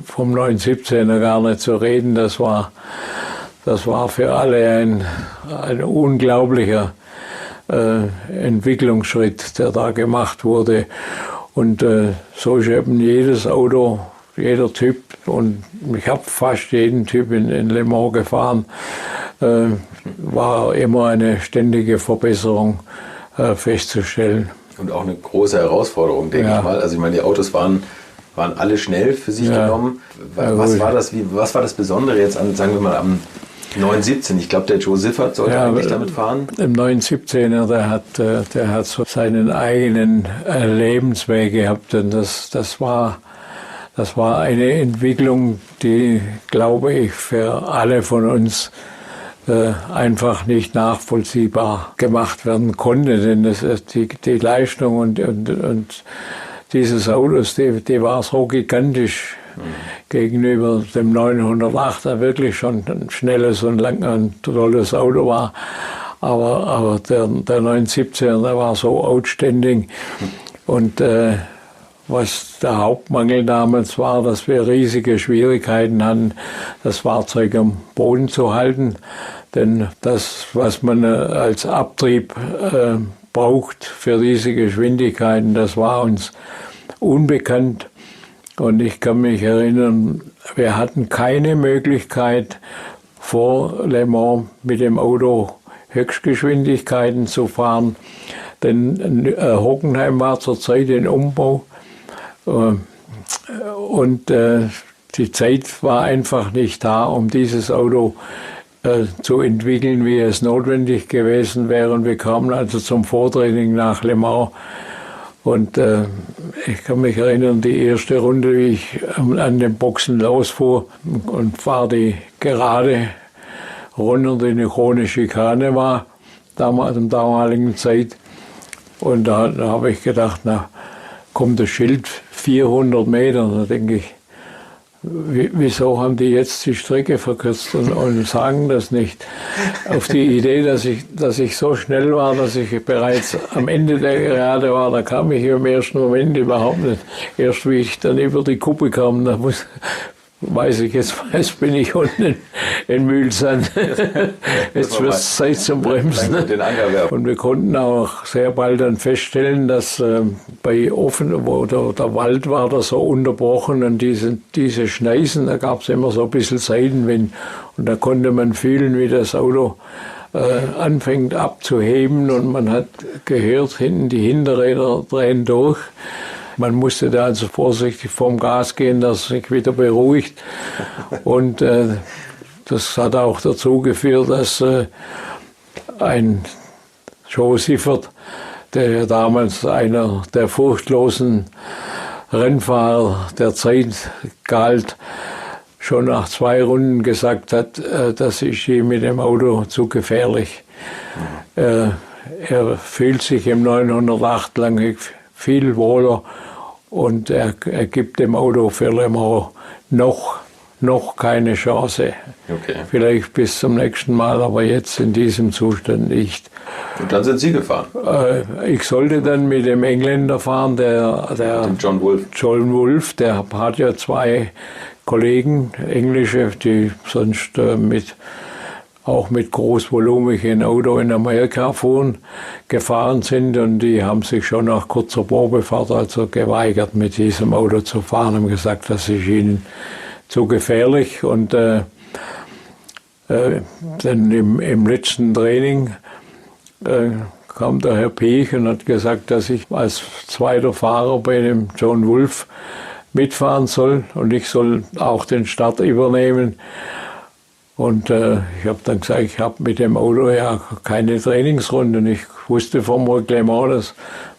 vom 917er gar nicht zu reden, das war für alle ein unglaublicher Entwicklungsschritt, der da gemacht wurde. Und so ist eben jedes Auto, jeder Typ, und ich habe fast jeden Typ in Le Mans gefahren, war immer eine ständige Verbesserung festzustellen. Und auch eine große Herausforderung, denke ich mal. Also ich meine, die Autos waren alle schnell für sich genommen. Was war das Besondere jetzt an, sagen wir mal, am 917? Ich glaube, der Joe Siffert sollte eigentlich damit fahren. Im 917er, der hat so seinen eigenen Lebensweg gehabt. Und das war eine Entwicklung, die, glaube ich, für alle von uns einfach nicht nachvollziehbar gemacht werden konnte. Denn die Leistung und dieses Autos, die war so gigantisch gegenüber dem 908, der wirklich schon ein schnelles und ein tolles Auto war. Aber der 917er, der war so outstanding. Und was der Hauptmangel damals war, dass wir riesige Schwierigkeiten hatten, das Fahrzeug am Boden zu halten. Denn das, was man als Abtrieb braucht für diese Geschwindigkeiten, das war uns unbekannt. Und ich kann mich erinnern, wir hatten keine Möglichkeit, vor Le Mans mit dem Auto Höchstgeschwindigkeiten zu fahren. Denn Hockenheim war zurzeit in Umbau. Und die Zeit war einfach nicht da, um dieses Auto zu entwickeln, wie es notwendig gewesen wäre. Und wir kamen also zum Vortraining nach Le Mans. Und ich kann mich erinnern, die erste Runde, wie ich an den Boxen losfuhr und fahre die gerade runter, die eine hohe Schikane war, damals, in der damaligen Zeit. Und da habe ich gedacht, na, kommt das Schild 400 Meter. Da denke ich, wieso haben die jetzt die Strecke verkürzt und sagen das nicht? Auf die Idee, dass ich so schnell war, dass ich bereits am Ende der Gerade war, da kam ich im ersten Moment überhaupt nicht. Erst wie ich dann über die Kuppe kam, da weiß ich, jetzt bin ich unten in Mühlsand. Jetzt wird es Zeit zum Bremsen. Und wir konnten auch sehr bald dann feststellen, dass bei offen, wo der Wald war, da so unterbrochen und diese Schneisen, da gab es immer so ein bisschen Seitenwind. Und da konnte man fühlen, wie das Auto anfängt abzuheben und man hat gehört, hinten die Hinterräder drehen durch. Man musste da also vorsichtig vom Gas gehen, dass es sich wieder beruhigt. Und das hat auch dazu geführt, dass ein Joe Siffert, der damals einer der furchtlosen Rennfahrer der Zeit galt, schon nach 2 Runden gesagt hat, das ist ihm mit dem Auto zu gefährlich. Er fühlt sich im 908 lang viel wohler und er gibt dem Auto für Le Mans noch noch keine Chance. Okay. Vielleicht bis zum nächsten Mal, aber jetzt in diesem Zustand nicht. Und dann sind Sie gefahren? Ich sollte dann mit dem Engländer fahren, der John Wolf. John Wolf, der hat ja 2 Kollegen, Englische, die sonst auch mit großvolumigen Auto in Amerika gefahren sind, und die haben sich schon nach kurzer Probefahrt also geweigert, mit diesem Auto zu fahren, haben gesagt, das ist ihnen zu gefährlich. Und dann im letzten Training kam der Herr Piech und hat gesagt, dass ich als zweiter Fahrer bei dem John Wolf mitfahren soll und ich soll auch den Start übernehmen. Und ich habe dann gesagt, ich habe mit dem Auto ja keine Trainingsrunden. Ich wusste vom Reglement, dass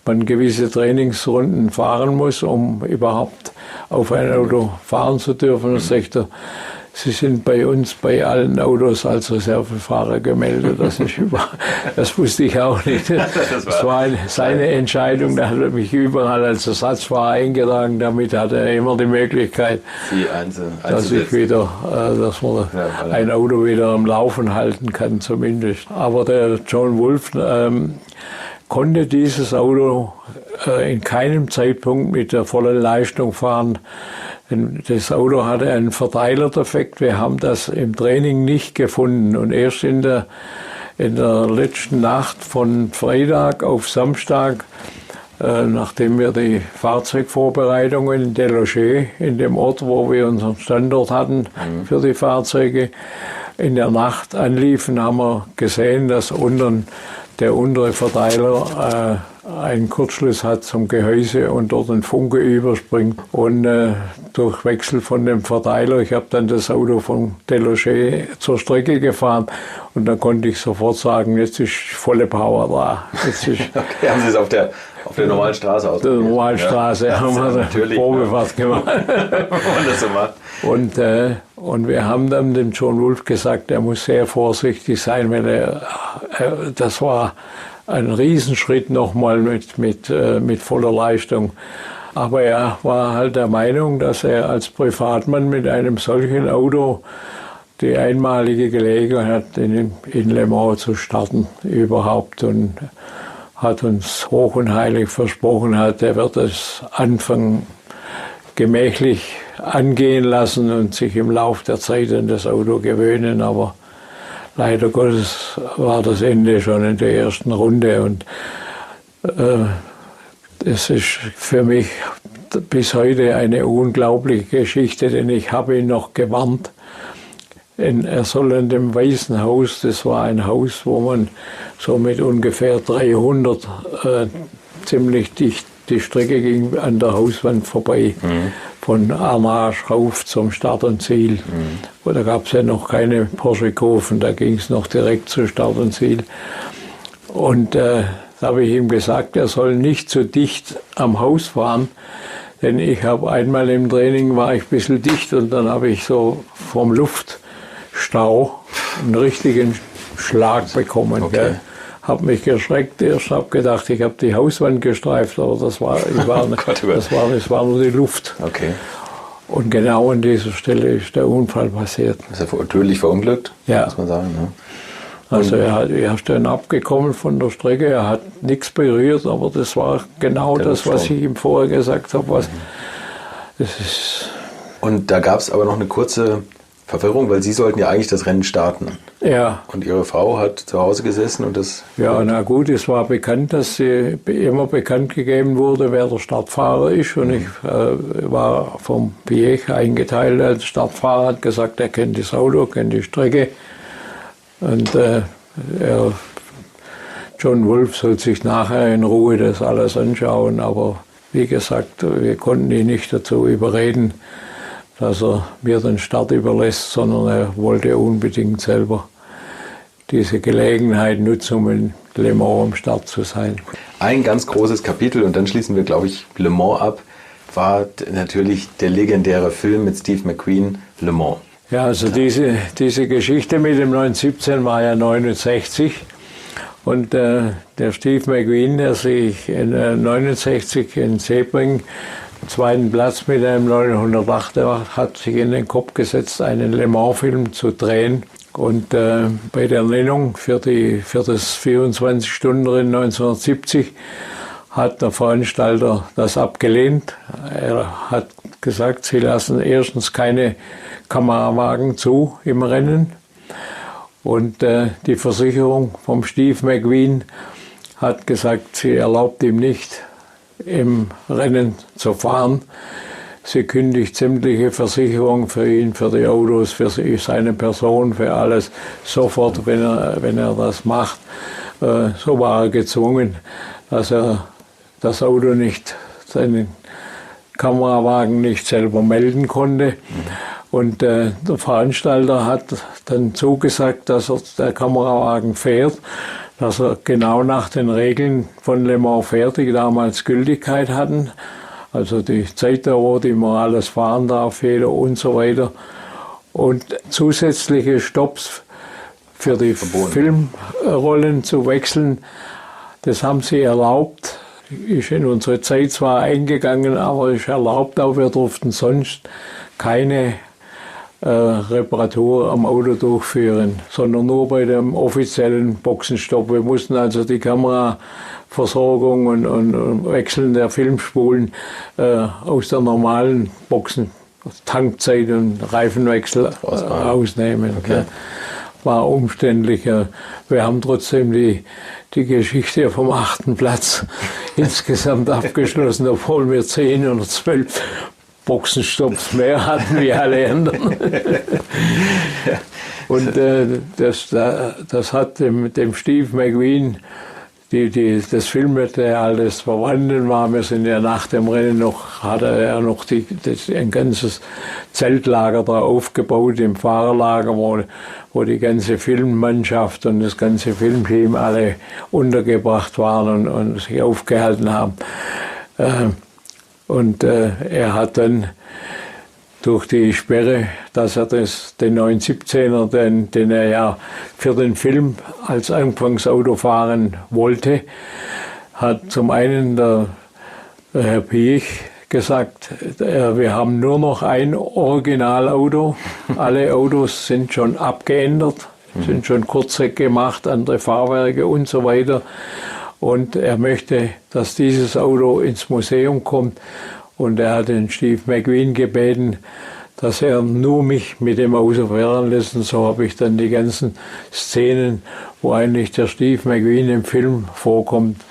man gewisse Trainingsrunden fahren muss, um überhaupt auf ein Auto fahren zu dürfen. Und sagt er, Sie sind bei uns bei allen Autos als Reservefahrer gemeldet. Das wusste ich auch nicht. Das war seine Entscheidung. Da hat er mich überall als Ersatzfahrer eingetragen. Damit hat er immer die Möglichkeit, dass man ein Auto wieder am Laufen halten kann zumindest. Aber der John Wolf konnte dieses Auto in keinem Zeitpunkt mit der vollen Leistung fahren. Das Auto hatte einen Verteilerdefekt. Wir haben das im Training nicht gefunden. Und erst in der letzten Nacht von Freitag auf Samstag, nachdem wir die Fahrzeugvorbereitungen in Deloger, in dem Ort, wo wir unseren Standort hatten für die Fahrzeuge, in der Nacht anliefen, haben wir gesehen, dass der untere Verteiler einen Kurzschluss hat zum Gehäuse und dort ein Funke überspringt. Und durch Wechsel von dem Verteiler, ich habe dann das Auto von Deloger zur Strecke gefahren und dann konnte ich sofort sagen, jetzt ist volle Power da. Jetzt ist okay, haben Sie es auf der normalen Straße ausprobiert? Auf der normalen Straße haben wir eine Probefahrt gemacht. Und wir haben dann dem John Wolf gesagt, er muss sehr vorsichtig sein, weil das war ein Riesenschritt nochmal mit voller Leistung. Aber er war halt der Meinung, dass er als Privatmann mit einem solchen Auto die einmalige Gelegenheit hat, in Le Mans zu starten überhaupt. Und hat uns hoch und heilig versprochen, er wird es anfangen gemächlich angehen lassen und sich im Laufe der Zeit an das Auto gewöhnen. Aber leider Gottes war das Ende schon in der ersten Runde. Und es ist für mich bis heute eine unglaubliche Geschichte, denn ich habe ihn noch gewarnt. Er soll in dem Weißen Haus, das war ein Haus, wo man so mit ungefähr 300 ziemlich dicht, die Strecke ging an der Hauswand vorbei, von Arnage rauf zum Start und Ziel. Und da gab es ja noch keine Porsche-Kurven, da ging es noch direkt zu Start und Ziel. Und da habe ich ihm gesagt, er soll nicht so dicht am Haus fahren, denn ich habe einmal im Training, war ich ein bisschen dicht und dann habe ich so vom Luftstau einen richtigen Schlag bekommen. Okay. Habe mich geschreckt, erst habe gedacht, ich habe die Hauswand gestreift, aber das war nur die Luft. Okay. Und genau an dieser Stelle ist der Unfall passiert. Ist er tödlich verunglückt, ja, muss man sagen. Ne? Also er ist dann abgekommen von der Strecke, er hat nichts berührt, aber das war genau das, was ich ihm vorher gesagt habe. Und da gab es aber noch eine kurze Verwirrung, weil Sie sollten ja eigentlich das Rennen starten. Ja. Und Ihre Frau hat zu Hause gesessen und das... Ja, na gut, es war bekannt, dass immer bekannt gegeben wurde, wer der Startfahrer ist. Und ich war vom Piech eingeteilt als Startfahrer, hat gesagt, er kennt das Auto, kennt die Strecke. Und John Wolf soll sich nachher in Ruhe das alles anschauen. Aber wie gesagt, wir konnten ihn nicht dazu überreden, dass er mir den Start überlässt, sondern er wollte unbedingt selber diese Gelegenheit nutzen, um in Le Mans am Start zu sein. Ein ganz großes Kapitel, und dann schließen wir, glaube ich, Le Mans ab, war natürlich der legendäre Film mit Steve McQueen, Le Mans. Ja, also diese Geschichte mit dem 917 war ja 69. Und der Steve McQueen, der sich in 69 in Sebring zweiten Platz mit einem 908. Er hat sich in den Kopf gesetzt, einen Le Mans-Film zu drehen. Und bei der Nennung für das 24-Stunden-Rennen 1970 hat der Veranstalter das abgelehnt. Er hat gesagt, sie lassen erstens keine Kamerawagen zu im Rennen. Und die Versicherung vom Steve McQueen hat gesagt, sie erlaubt ihm nicht, im Rennen zu fahren. Sie kündigt sämtliche Versicherungen für ihn, für die Autos, für seine Person, für alles sofort, wenn er das macht. So war er gezwungen, dass er das Auto nicht, seinen Kamerawagen nicht selber melden konnte. Und der Veranstalter hat dann zugesagt, dass der Kamerawagen fährt, dass er genau nach den Regeln von Le Mans fährt, die damals Gültigkeit hatten. Also die Zeitdauer, die man alles fahren darf, jeder und so weiter. Und zusätzliche Stopps für die Filmrollen zu wechseln, das haben sie erlaubt. Ist in unsere Zeit zwar eingegangen, aber ist erlaubt auch. Wir durften sonst keine Reparatur am Auto durchführen, sondern nur bei dem offiziellen Boxenstopp. Wir mussten also die Kameraversorgung und Wechseln der Filmspulen aus der normalen Boxen, Tankzeit und Reifenwechsel ausnehmen. Okay. War umständlicher. Wir haben trotzdem die Geschichte vom 8. Platz insgesamt abgeschlossen, obwohl wir 10 oder 12 Boxenstopps mehr hatten wie alle anderen. Und das hat dem Steve McQueen das Filmmaterial, das vorhanden war. Wir sind ja nach dem Rennen hatte er noch ein ganzes Zeltlager da aufgebaut im Fahrerlager, wo die ganze Filmmannschaft und das ganze Filmteam alle untergebracht waren und sich aufgehalten haben. Und er hat dann durch die Sperre, dass er den 917er, den er ja für den Film als Anfangsauto fahren wollte, hat zum einen der Herr Piech gesagt, wir haben nur noch ein Originalauto. Alle Autos sind schon abgeändert, sind schon Kurzheck gemacht, andere Fahrwerke und so weiter. Und er möchte, dass dieses Auto ins Museum kommt. Und er hat den Steve McQueen gebeten, dass er nur mich mit dem Auto fahren lässt. Und so habe ich dann die ganzen Szenen, wo eigentlich der Steve McQueen im Film vorkommt,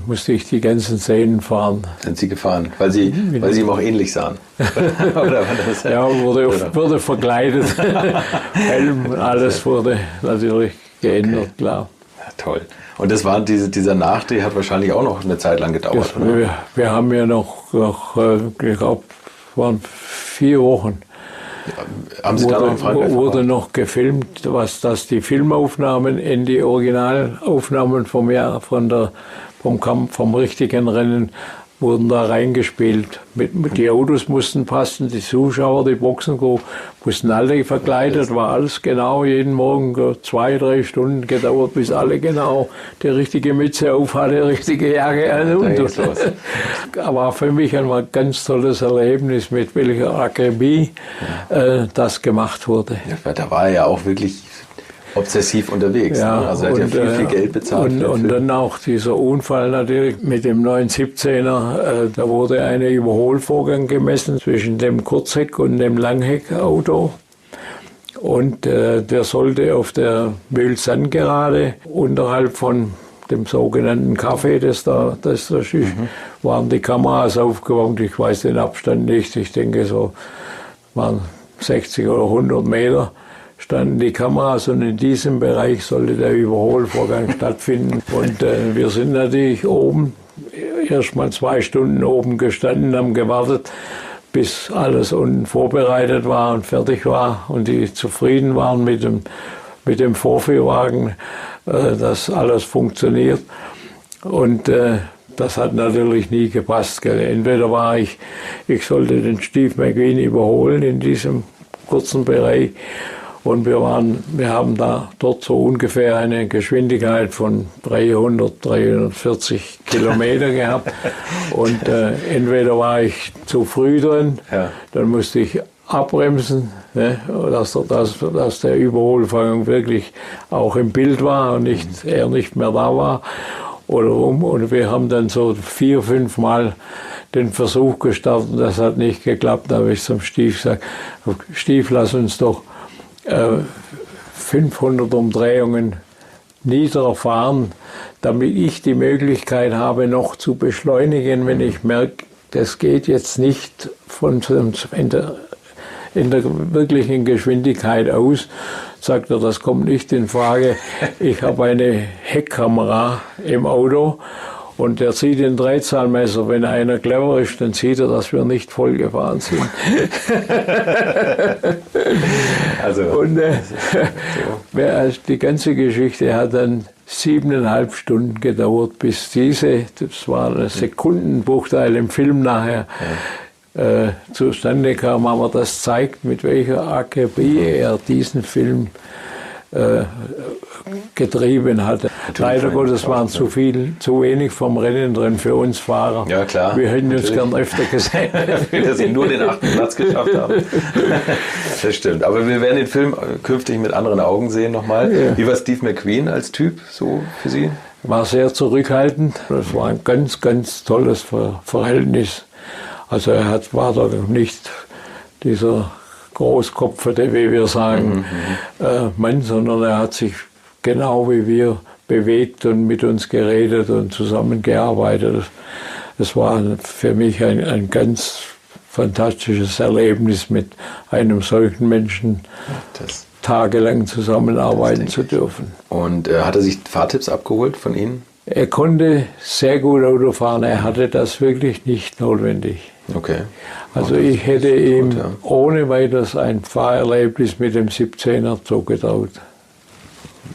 musste ich die ganzen Szenen fahren. Sind Sie gefahren? Weil Sie ihm auch ähnlich sahen? Oder war das ja, wurde verkleidet. Helm, alles wurde natürlich geändert, okay. Klar. Ja, toll. Und das war dieser Nachdreh hat wahrscheinlich auch noch eine Zeit lang gedauert, oder? Wir haben ja noch ich glaube, waren 4 Wochen. Ja, haben Sie da noch in Frankreich wurde noch gefilmt, dass die Filmaufnahmen in die Originalaufnahmen vom richtigen Rennen wurden da reingespielt. Die Autos mussten passen, die Zuschauer, die Boxencrew mussten alle verkleidet, war alles genau, jeden Morgen 2-3 Stunden gedauert, bis alle genau die richtige Mütze auf hatte, die richtige Jacke an. Und war für mich ein ganz tolles Erlebnis, mit welcher Akribie das gemacht wurde. Ja, da war er ja auch wirklich obsessiv unterwegs. Ja, ne? Also er hat ja viel Geld bezahlt. Und dann auch dieser Unfall natürlich mit dem 917er. Da wurde ein Überholvorgang gemessen zwischen dem Kurzheck- und dem Langheckauto. Und der sollte auf der Mühlsandgerade unterhalb von dem sogenannten Café, das ist, waren die Kameras aufgebaut. Ich weiß den Abstand nicht. Ich denke, so waren 60 oder 100 Meter. Standen die Kameras und in diesem Bereich sollte der Überholvorgang stattfinden. Und wir sind natürlich oben, erst mal 2 Stunden oben gestanden, haben gewartet, bis alles unten vorbereitet war und fertig war und die zufrieden waren mit dem Vorführwagen, dass alles funktioniert. Und das hat natürlich nie gepasst. Entweder war ich sollte den Steve McQueen überholen in diesem kurzen Bereich, Und wir haben dort so ungefähr eine Geschwindigkeit von 340 Kilometer gehabt. Und entweder war ich zu früh drin, dann musste ich abbremsen, ne, dass der Überholvorgang wirklich auch im Bild war und er nicht mehr da war. Und wir haben dann so 4, 5 Mal den Versuch gestartet, das hat nicht geklappt. Da habe ich zum Stief gesagt, Stief, lass uns doch 500 Umdrehungen niedriger fahren, damit ich die Möglichkeit habe, noch zu beschleunigen, wenn ich merke, das geht jetzt nicht in der wirklichen Geschwindigkeit aus. Sagt er, das kommt nicht in Frage. Ich habe eine Heckkamera im Auto und der zieht den Drehzahlmesser. Wenn einer clever ist, dann sieht er, dass wir nicht voll gefahren sind. Und die ganze Geschichte hat dann 7,5 Stunden gedauert, bis das war ein Sekundenbruchteil im Film nachher, zustande kam, aber das zeigt, mit welcher Akribie er diesen Film getrieben hatte. Leider Gottes waren zu wenig vom Rennen drin für uns Fahrer. Ja, klar. Wir hätten uns gern öfter gesehen. Dass sie nur den 8. Platz geschafft haben. Das stimmt. Aber wir werden den Film künftig mit anderen Augen sehen nochmal. Ja. Wie war Steve McQueen als Typ so für Sie? War sehr zurückhaltend. Das war ein ganz, ganz tolles Verhältnis. Also war da nicht dieser Großkopferte, wie wir sagen, Mann, sondern er hat sich genau wie wir bewegt und mit uns geredet und zusammengearbeitet. Das war für mich ein ganz fantastisches Erlebnis, mit einem solchen Menschen tagelang zusammenarbeiten zu dürfen. Und hat er sich Fahrtipps abgeholt von Ihnen? Er konnte sehr gut Auto fahren, er hatte das wirklich nicht notwendig. Okay. Also ich hätte ihm ohne weiteres ein Fahrerlebnis mit dem 17er zugetraut.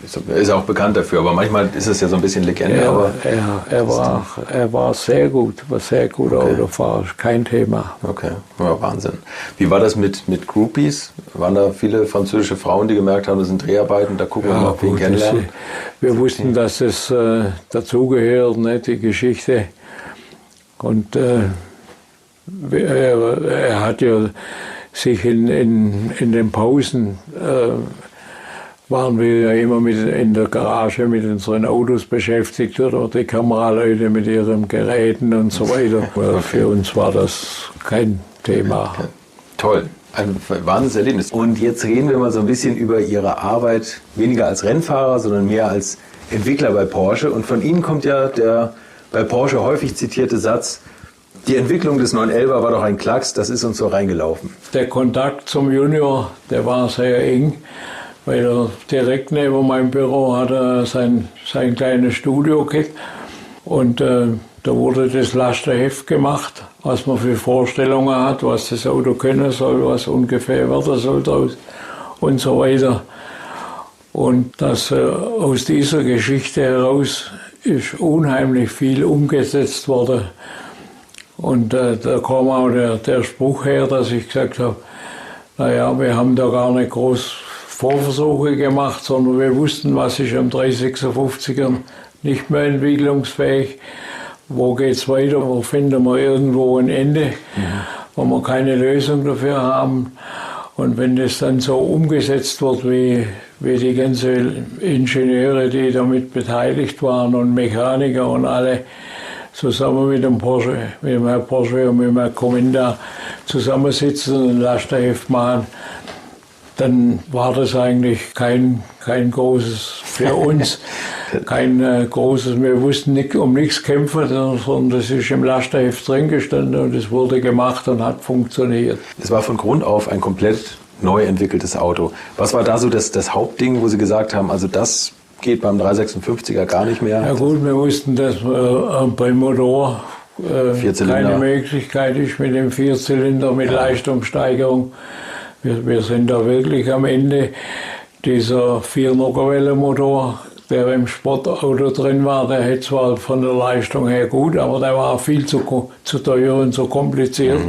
Ist auch bekannt dafür, aber manchmal ist es ja so ein bisschen Legende. Er war sehr gut, Autofahrer, kein Thema. Okay, ja, Wahnsinn. Wie war das mit Groupies? Waren da viele französische Frauen, die gemerkt haben, das sind Dreharbeiten, da gucken wir mal, ob wir ihn kennenlernen? Wir wussten, dass es dazugehört, ne, die Geschichte. Und er hat ja sich in den Pausen waren wir ja immer in der Garage mit unseren Autos beschäftigt oder die Kameraleute mit ihren Geräten und so weiter. Für uns war das kein Thema. Okay. Toll. Ein Wahnsinnserlebnis. Und jetzt reden wir mal so ein bisschen über Ihre Arbeit, weniger als Rennfahrer, sondern mehr als Entwickler bei Porsche. Und von Ihnen kommt ja der bei Porsche häufig zitierte Satz: Die Entwicklung des 911er war doch ein Klacks, das ist uns so reingelaufen. Der Kontakt zum Junior, der war sehr eng, weil er direkt neben meinem Büro hatte sein kleines Studio gehabt. Und da wurde das Lasterheft gemacht, was man für Vorstellungen hat, was das Auto können soll, was ungefähr werden soll draus und so weiter. Und aus dieser Geschichte heraus ist unheimlich viel umgesetzt worden. Und da kam auch der Spruch her, dass ich gesagt habe, naja, wir haben da gar nicht groß Vorversuche gemacht, sondern wir wussten, was ist am 356er nicht mehr entwicklungsfähig, wo geht es weiter, wo finden wir irgendwo ein Ende, wo wir keine Lösung dafür haben. Und wenn das dann so umgesetzt wird, wie die ganzen Ingenieure, die damit beteiligt waren und Mechaniker und alle, zusammen mit dem Herrn Porsche und mit dem Herrn Cominda zusammensitzen und ein Lasterheft machen, dann war das eigentlich kein großes, für uns, kein großes, wir wussten nicht, um nichts kämpfen, sondern das ist im Lasterheft drin gestanden und es wurde gemacht und hat funktioniert. Es war von Grund auf ein komplett neu entwickeltes Auto. Was war da so das Hauptding, wo Sie gesagt haben, also das geht beim 356er gar nicht mehr? Ja gut, wir wussten, dass beim Motor keine Möglichkeit ist mit dem Vierzylinder, mit Leistungssteigerung. Wir sind da wirklich am Ende. Dieser 4-Nockerwelle-Motor, der im Sportauto drin war, der hätte zwar von der Leistung her gut, aber der war viel zu teuer und zu kompliziert.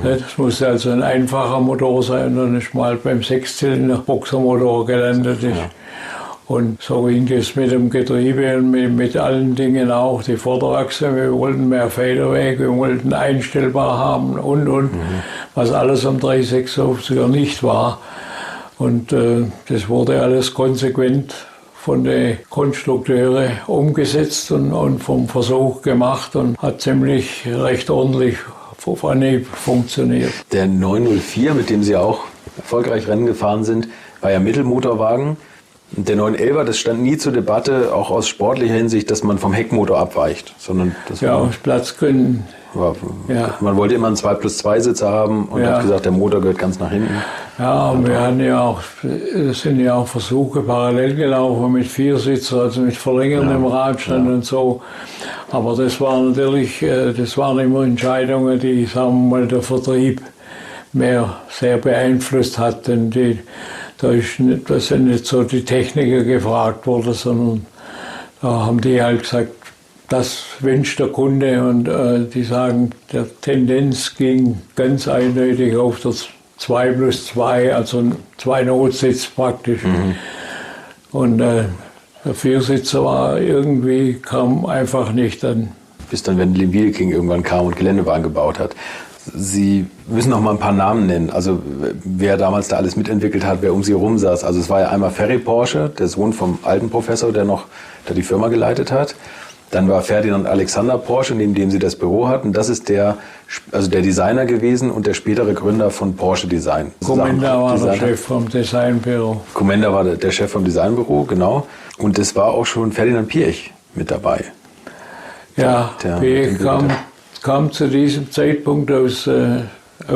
Das musste also ein einfacher Motor sein und nicht mal beim Sechszylinder-Boxermotor gelandet ist. Ja. Und so ging es mit dem Getriebe und mit allen Dingen auch. Die Vorderachse, wir wollten mehr Federweg, wir wollten einstellbar haben und. Was alles am 356er nicht war. Und das wurde alles konsequent von den Konstrukteuren umgesetzt und vom Versuch gemacht und hat ziemlich recht ordentlich auf Anhieb funktioniert. Der 904, mit dem Sie auch erfolgreich Rennen gefahren sind, war ja Mittelmotorwagen. Der 911er, das stand nie zur Debatte, auch aus sportlicher Hinsicht, dass man vom Heckmotor abweicht. Sondern das aus Platzgründen. Man wollte immer einen 2+2-Sitzer haben und hat gesagt, der Motor gehört ganz nach hinten. Ja, und wir hatten sind ja auch Versuche parallel gelaufen mit Viersitzer, also mit verlängerndem Radstand und so. Aber das waren natürlich, das waren immer Entscheidungen, die, sagen wir mal, der Vertrieb sehr beeinflusst hat. Denn da sind nicht so die Techniker gefragt worden, sondern da haben die halt gesagt, das wünscht der Kunde und die sagen, der Tendenz ging ganz eindeutig auf das 2+2, also 2 Notsitz praktisch. Und der Viersitzer kam einfach nicht an. Bis dann, wenn Lim Wiedeking irgendwann kam und Geländebahn gebaut hat. Sie müssen noch mal ein paar Namen nennen, also wer damals da alles mitentwickelt hat, wer um Sie herum saß. Also es war ja einmal Ferry Porsche, der Sohn vom alten Professor, der die Firma geleitet hat. Dann war Ferdinand Alexander Porsche, neben dem Sie das Büro hatten. Das ist der Designer gewesen und der spätere Gründer von Porsche Design. Kommunda war der Chef vom Designbüro. Kommunda war der Chef vom Designbüro, genau. Und es war auch schon Ferdinand Piëch mit dabei. Ja, Piëch kam zu diesem Zeitpunkt aus der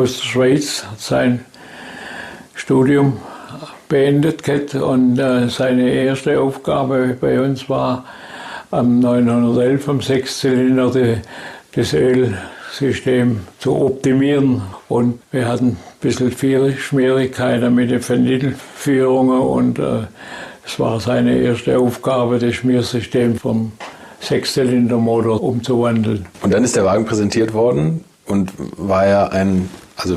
Schweiz, hat sein Studium beendet und seine erste Aufgabe bei uns war, am 911 am Sechszylinder das Ölsystem zu optimieren. Und wir hatten ein bisschen Schwierigkeiten mit den Ventilführungen und es war seine erste Aufgabe, das Schmiersystem vom Sechszylindermotor umzuwandeln. Und dann ist der Wagen präsentiert worden und war ja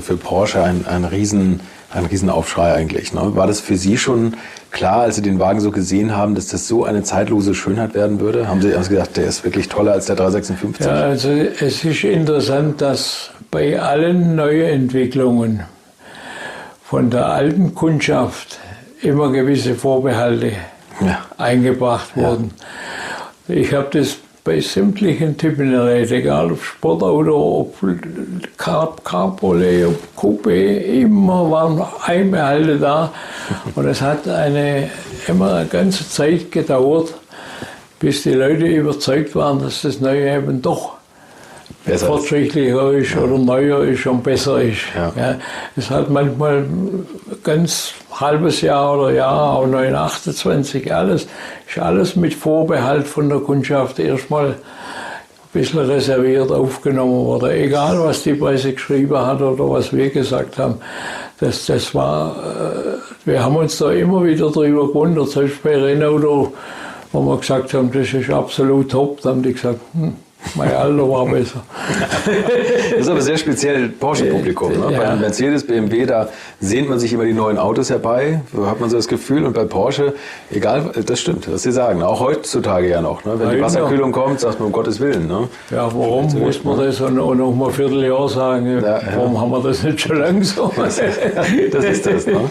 für Porsche ein Riesenaufschrei eigentlich. Ne? War das für Sie schon klar, als Sie den Wagen so gesehen haben, dass das so eine zeitlose Schönheit werden würde? Haben Sie gesagt, der ist wirklich toller als der 356? Ja, also es ist interessant, dass bei allen Neuentwicklungen von der alten Kundschaft immer gewisse Vorbehalte eingebracht wurden. Ich habe das bei sämtlichen Typengeräten, egal ob Sportauto, ob Cabriolet, ob Coupé, immer waren Einbehalte da. Und es hat immer eine ganze Zeit gedauert, bis die Leute überzeugt waren, dass das Neue eben doch fortschrittlicher ist oder neuer ist und besser ist. Ja, es hat manchmal ganz halbes Jahr oder Jahr, auch 928, ist alles mit Vorbehalt von der Kundschaft erstmal ein bisschen reserviert aufgenommen worden. Egal, was die Presse geschrieben hat oder was wir gesagt haben. Das war, wir haben uns da immer wieder drüber gewundert, selbst bei Renault, wo wir gesagt haben, das ist absolut top, da haben die gesagt, mein Alter war besser. Das ist aber sehr speziell Porsche-Publikum. Ne? Bei Mercedes, BMW, da sehnt man sich immer die neuen Autos herbei, so hat man so das Gefühl. Und bei Porsche, egal, das stimmt, was Sie sagen, auch heutzutage ja noch. Ne? Wenn die Wasserkühlung kommt, sagt man um Gottes Willen. Ne? Ja, warum muss man das und noch mal ein Vierteljahr sagen? Warum haben wir das nicht schon lange so? Das ist das. Ne?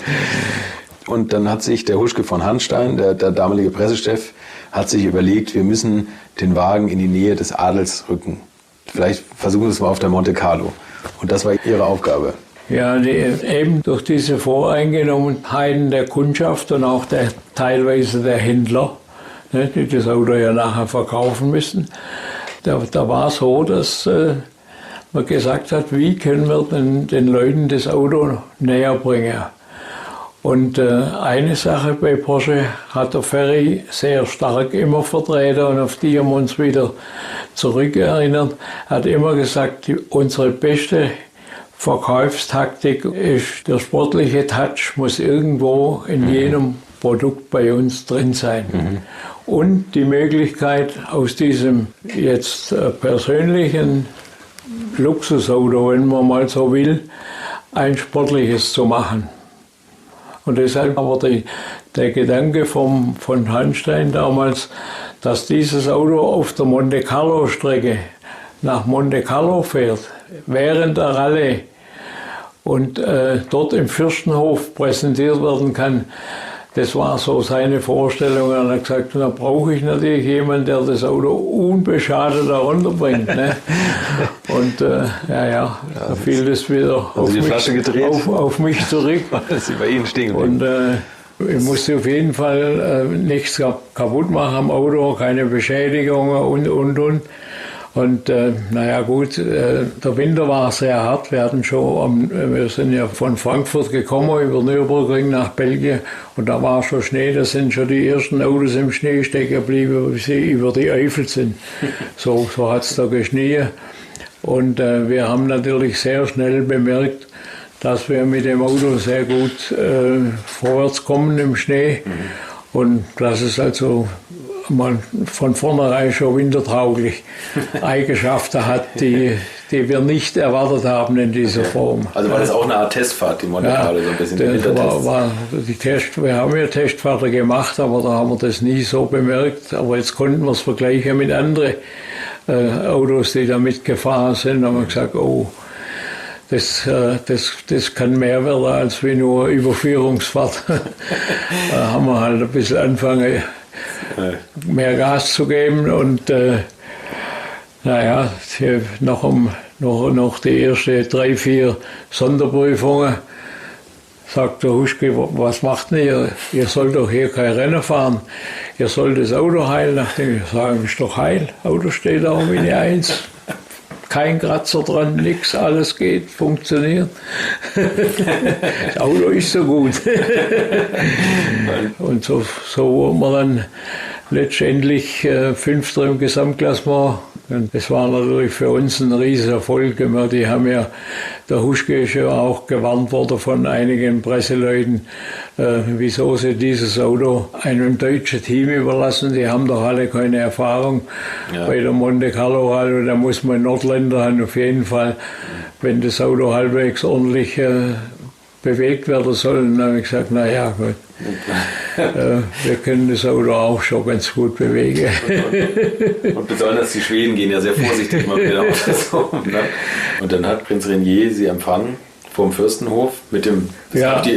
Und dann hat sich der Huschke von Hanstein, der damalige Pressechef, hat sich überlegt, wir müssen den Wagen in die Nähe des Adels rücken. Vielleicht versuchen wir es mal auf der Monte Carlo. Und das war Ihre Aufgabe. Ja, eben durch diese Voreingenommenheiten der Kundschaft und auch teilweise der Händler, die das Auto ja nachher verkaufen müssen, da war es so, dass man gesagt hat, wie können wir den Leuten das Auto näher bringen. Und eine Sache bei Porsche hat der Ferry sehr stark immer vertreten und auf die haben wir uns wieder zurückerinnert. Er hat immer gesagt, unsere beste Verkaufstaktik ist, der sportliche Touch muss irgendwo in jedem Produkt bei uns drin sein. Und die Möglichkeit, aus diesem jetzt persönlichen Luxusauto, wenn man mal so will, ein sportliches zu machen. Und deshalb aber der Gedanke von Hanstein damals, dass dieses Auto auf der Monte Carlo Strecke nach Monte Carlo fährt, während der Rallye und dort im Fürstenhof präsentiert werden kann, das war so seine Vorstellung. Er hat gesagt, da brauche ich natürlich jemanden, der das Auto unbeschadet herunterbringt. Ne? Und da fiel das wieder auf mich zurück. Das ist bei Ihnen stehen geblieben. Und ich musste auf jeden Fall nichts kaputt machen am Auto, keine Beschädigungen und. Und naja gut, der Winter war sehr hart. Wir sind ja von Frankfurt gekommen über Nürburgring nach Belgien und da war schon Schnee. Da sind schon die ersten Autos im Schnee stecken geblieben, wie sie über die Eifel sind. So hat es da geschnien. Und wir haben natürlich sehr schnell bemerkt, dass wir mit dem Auto sehr gut vorwärts kommen im Schnee und dass es also man von vornherein schon wintertauglich Eigenschaften hat, die wir nicht erwartet haben in dieser Form. Also war das auch eine Art Testfahrt, die Monte Carlo, so ein bisschen wir haben ja Testfahrten gemacht, aber da haben wir das nie so bemerkt. Aber jetzt konnten wir es vergleichen mit anderen Autos, die da mitgefahren sind. Da haben wir gesagt, oh, das kann mehr werden als wie nur Überführungsfahrt. Da haben wir halt ein bisschen angefangen, mehr Gas zu geben und noch die ersten 3-4 Sonderprüfungen sagt der Huschke, was macht denn ihr? Ihr sollt doch hier kein Rennen fahren, ihr sollt das Auto heilen. Nachdem ich sage, ist doch heil, Auto steht da um wie 1. Kein Kratzer dran, nichts, alles geht, funktioniert. Das Auto ist so gut. Und so wurden wir dann letztendlich Fünfter im Gesamtklassement. Und das war natürlich für uns ein riesiger Erfolg. Die haben ja, der Huschke ist ja auch gewarnt worden von einigen Presseleuten, wieso sie dieses Auto einem deutschen Team überlassen. Die haben doch alle keine Erfahrung bei der Monte Carlo. Also da muss man Nordländer haben auf jeden Fall, wenn das Auto halbwegs ordentlich bewegt werden soll. Dann habe ich gesagt, naja, gut. Wir können das Auto auch schon ganz gut bewegen. Und besonders die Schweden gehen ja sehr vorsichtig mal wieder auf das um. Ne? Und dann hat Prinz Renier sie empfangen vom Fürstenhof mit dem, es gab die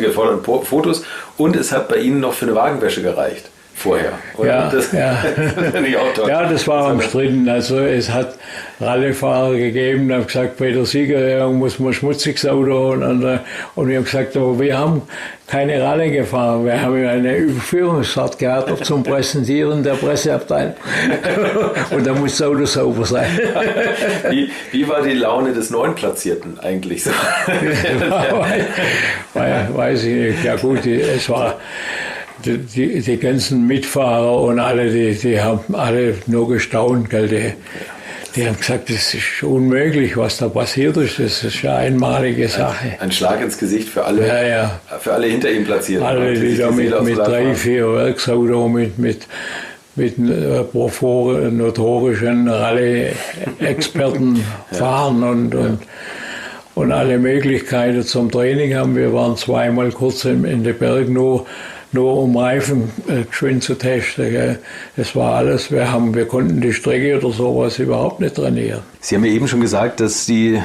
geforderten Fotos und es hat bei Ihnen noch für eine Wagenwäsche gereicht. Vorher. Das war umstritten. Also es hat Rallyefahrer gegeben, die haben gesagt, bei der Siegerehrung muss man ein schmutziges Auto und wir haben gesagt, aber wir haben keine Rallye gefahren, wir haben eine Überführungsfahrt gehabt zum Präsentieren der Presseabteilung und da muss das Auto sauber sein. Wie war die Laune des Neunplatzierten eigentlich so? Weiß ich nicht. Ja gut, es war die ganzen Mitfahrer und alle, die haben alle nur gestaunt. Gell? Die haben gesagt, das ist unmöglich, was da passiert ist. Das ist eine einmalige Sache. Ein Schlag ins Gesicht für alle, für alle hinter ihm Platzierten. Alle, die da mit 3-4 Werksauto, mit notorischen Rallye-Experten fahren und alle Möglichkeiten zum Training haben. Wir waren zweimal kurz in den Berg nur um Reifen geschwind zu testen. Gell. Das war alles. Wir konnten die Strecke oder sowas überhaupt nicht trainieren. Sie haben ja eben schon gesagt, dass Sie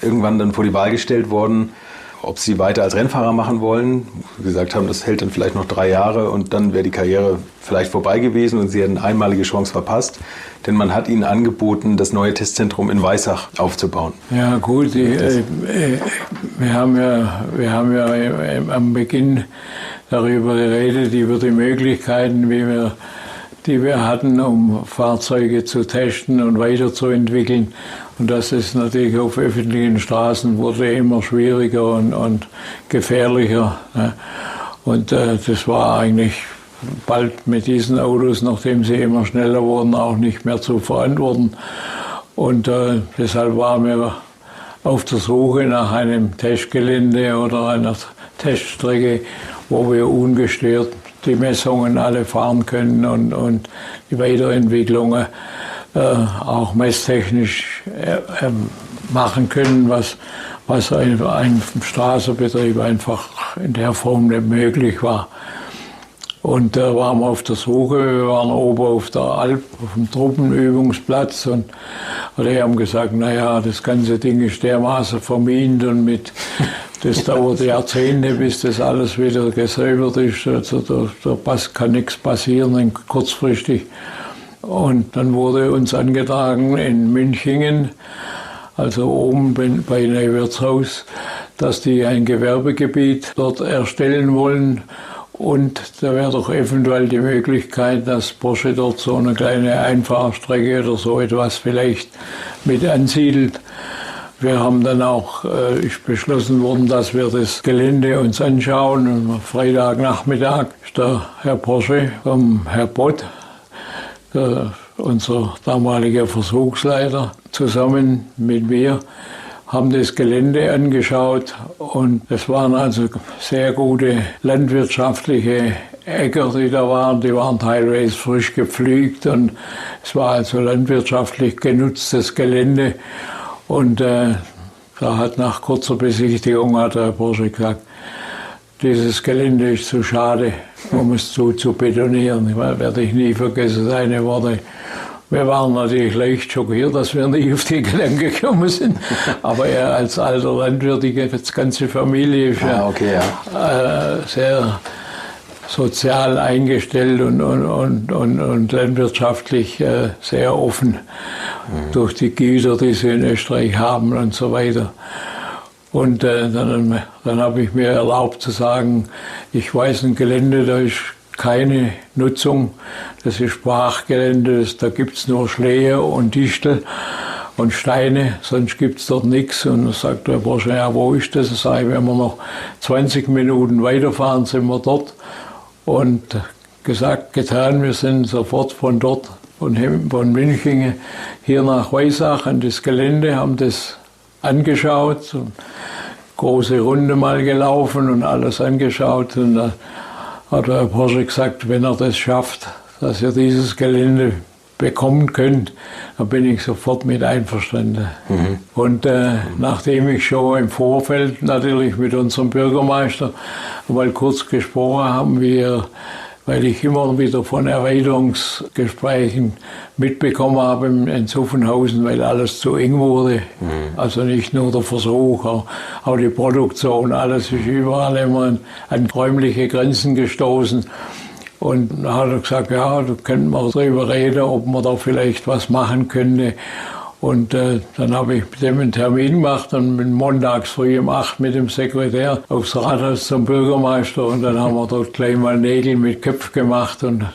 irgendwann dann vor die Wahl gestellt wurden, ob Sie weiter als Rennfahrer machen wollen. Sie gesagt haben, das hält dann vielleicht noch 3 Jahre und dann wäre die Karriere vielleicht vorbei gewesen und Sie hätten eine einmalige Chance verpasst. Denn man hat Ihnen angeboten, das neue Testzentrum in Weissach aufzubauen. Ja gut, wir haben ja am Beginn darüber geredet, über die Möglichkeiten, die wir hatten, um Fahrzeuge zu testen und weiterzuentwickeln. Und das ist natürlich auf öffentlichen Straßen wurde immer schwieriger und gefährlicher. Ne? Und das war eigentlich bald mit diesen Autos, nachdem sie immer schneller wurden, auch nicht mehr zu verantworten. Und deshalb waren wir auf der Suche nach einem Testgelände oder einer Teststrecke, wo wir ungestört die Messungen alle fahren können und die Weiterentwicklungen auch messtechnisch machen können, was einem Straßenbetrieb einfach in der Form nicht möglich war. Und da waren wir auf der Suche, wir waren oben auf der Alp, auf dem Truppenübungsplatz und die haben gesagt, naja, das ganze Ding ist dermaßen vermint und das dauert Jahrzehnte, bis das alles wieder gesäubert ist, also da kann nichts passieren, kurzfristig. Und dann wurde uns angetragen in Münchingen, also oben bei Neuwirtshaus, dass die ein Gewerbegebiet dort erstellen wollen. Und da wäre doch eventuell die Möglichkeit, dass Porsche dort so eine kleine Einfahrstrecke oder so etwas vielleicht mit ansiedelt. Wir haben dann auch ist beschlossen worden, dass wir das Gelände uns anschauen. Und Freitagnachmittag ist der Herr Porsche vom Herr Bott, unser damaliger Versuchsleiter, zusammen mit mir, haben das Gelände angeschaut und es waren also sehr gute landwirtschaftliche Äcker, die da waren. Die waren teilweise frisch gepflügt und es war also landwirtschaftlich genutztes Gelände. Und da hat nach kurzer Besichtigung hat der Porsche gesagt, dieses Gelände ist zu schade, um es zu betonieren. Das werde ich nie vergessen, seine Worte. Wir waren natürlich leicht schockiert, dass wir nicht auf die Gedanken gekommen sind. Aber er als alter Landwirt, die ganze Familie ist sehr sozial eingestellt und landwirtschaftlich sehr offen durch die Güter, die sie in Österreich haben und so weiter. Und dann habe ich mir erlaubt zu sagen, ich weiß ein Gelände, da ist keine Nutzung, das ist Brachgelände, da gibt es nur Schlehe und Distel und Steine, sonst gibt es dort nichts. Und dann sagt der Porsche, ja, wo ist das? Ich sage, wenn wir noch 20 Minuten weiterfahren, sind wir dort. Und gesagt, getan, wir sind sofort von dort, von München hier nach Weissach an das Gelände, haben das angeschaut, so große Runde mal gelaufen und alles angeschaut. Und da hat der Porsche gesagt, wenn er das schafft, dass ihr dieses Gelände bekommen könnt, dann bin ich sofort mit einverstanden. Mhm. Und nachdem ich schon im Vorfeld natürlich mit unserem Bürgermeister mal kurz gesprochen habe, weil ich immer wieder von Erweiterungsgesprächen mitbekommen habe in Zuffenhausen, weil alles zu eng wurde. Mhm. Also nicht nur der Versuch, auch die Produktion, alles ist überall immer an räumliche Grenzen gestoßen. Und dann hat er gesagt, ja, da könnten wir darüber reden, ob man da vielleicht was machen könnte. Und dann habe ich mit dem einen Termin gemacht und bin montags früh um 8 mit dem Sekretär aufs Rathaus zum Bürgermeister. Und dann haben wir dort gleich mal Nägel mit Köpf gemacht. Und ein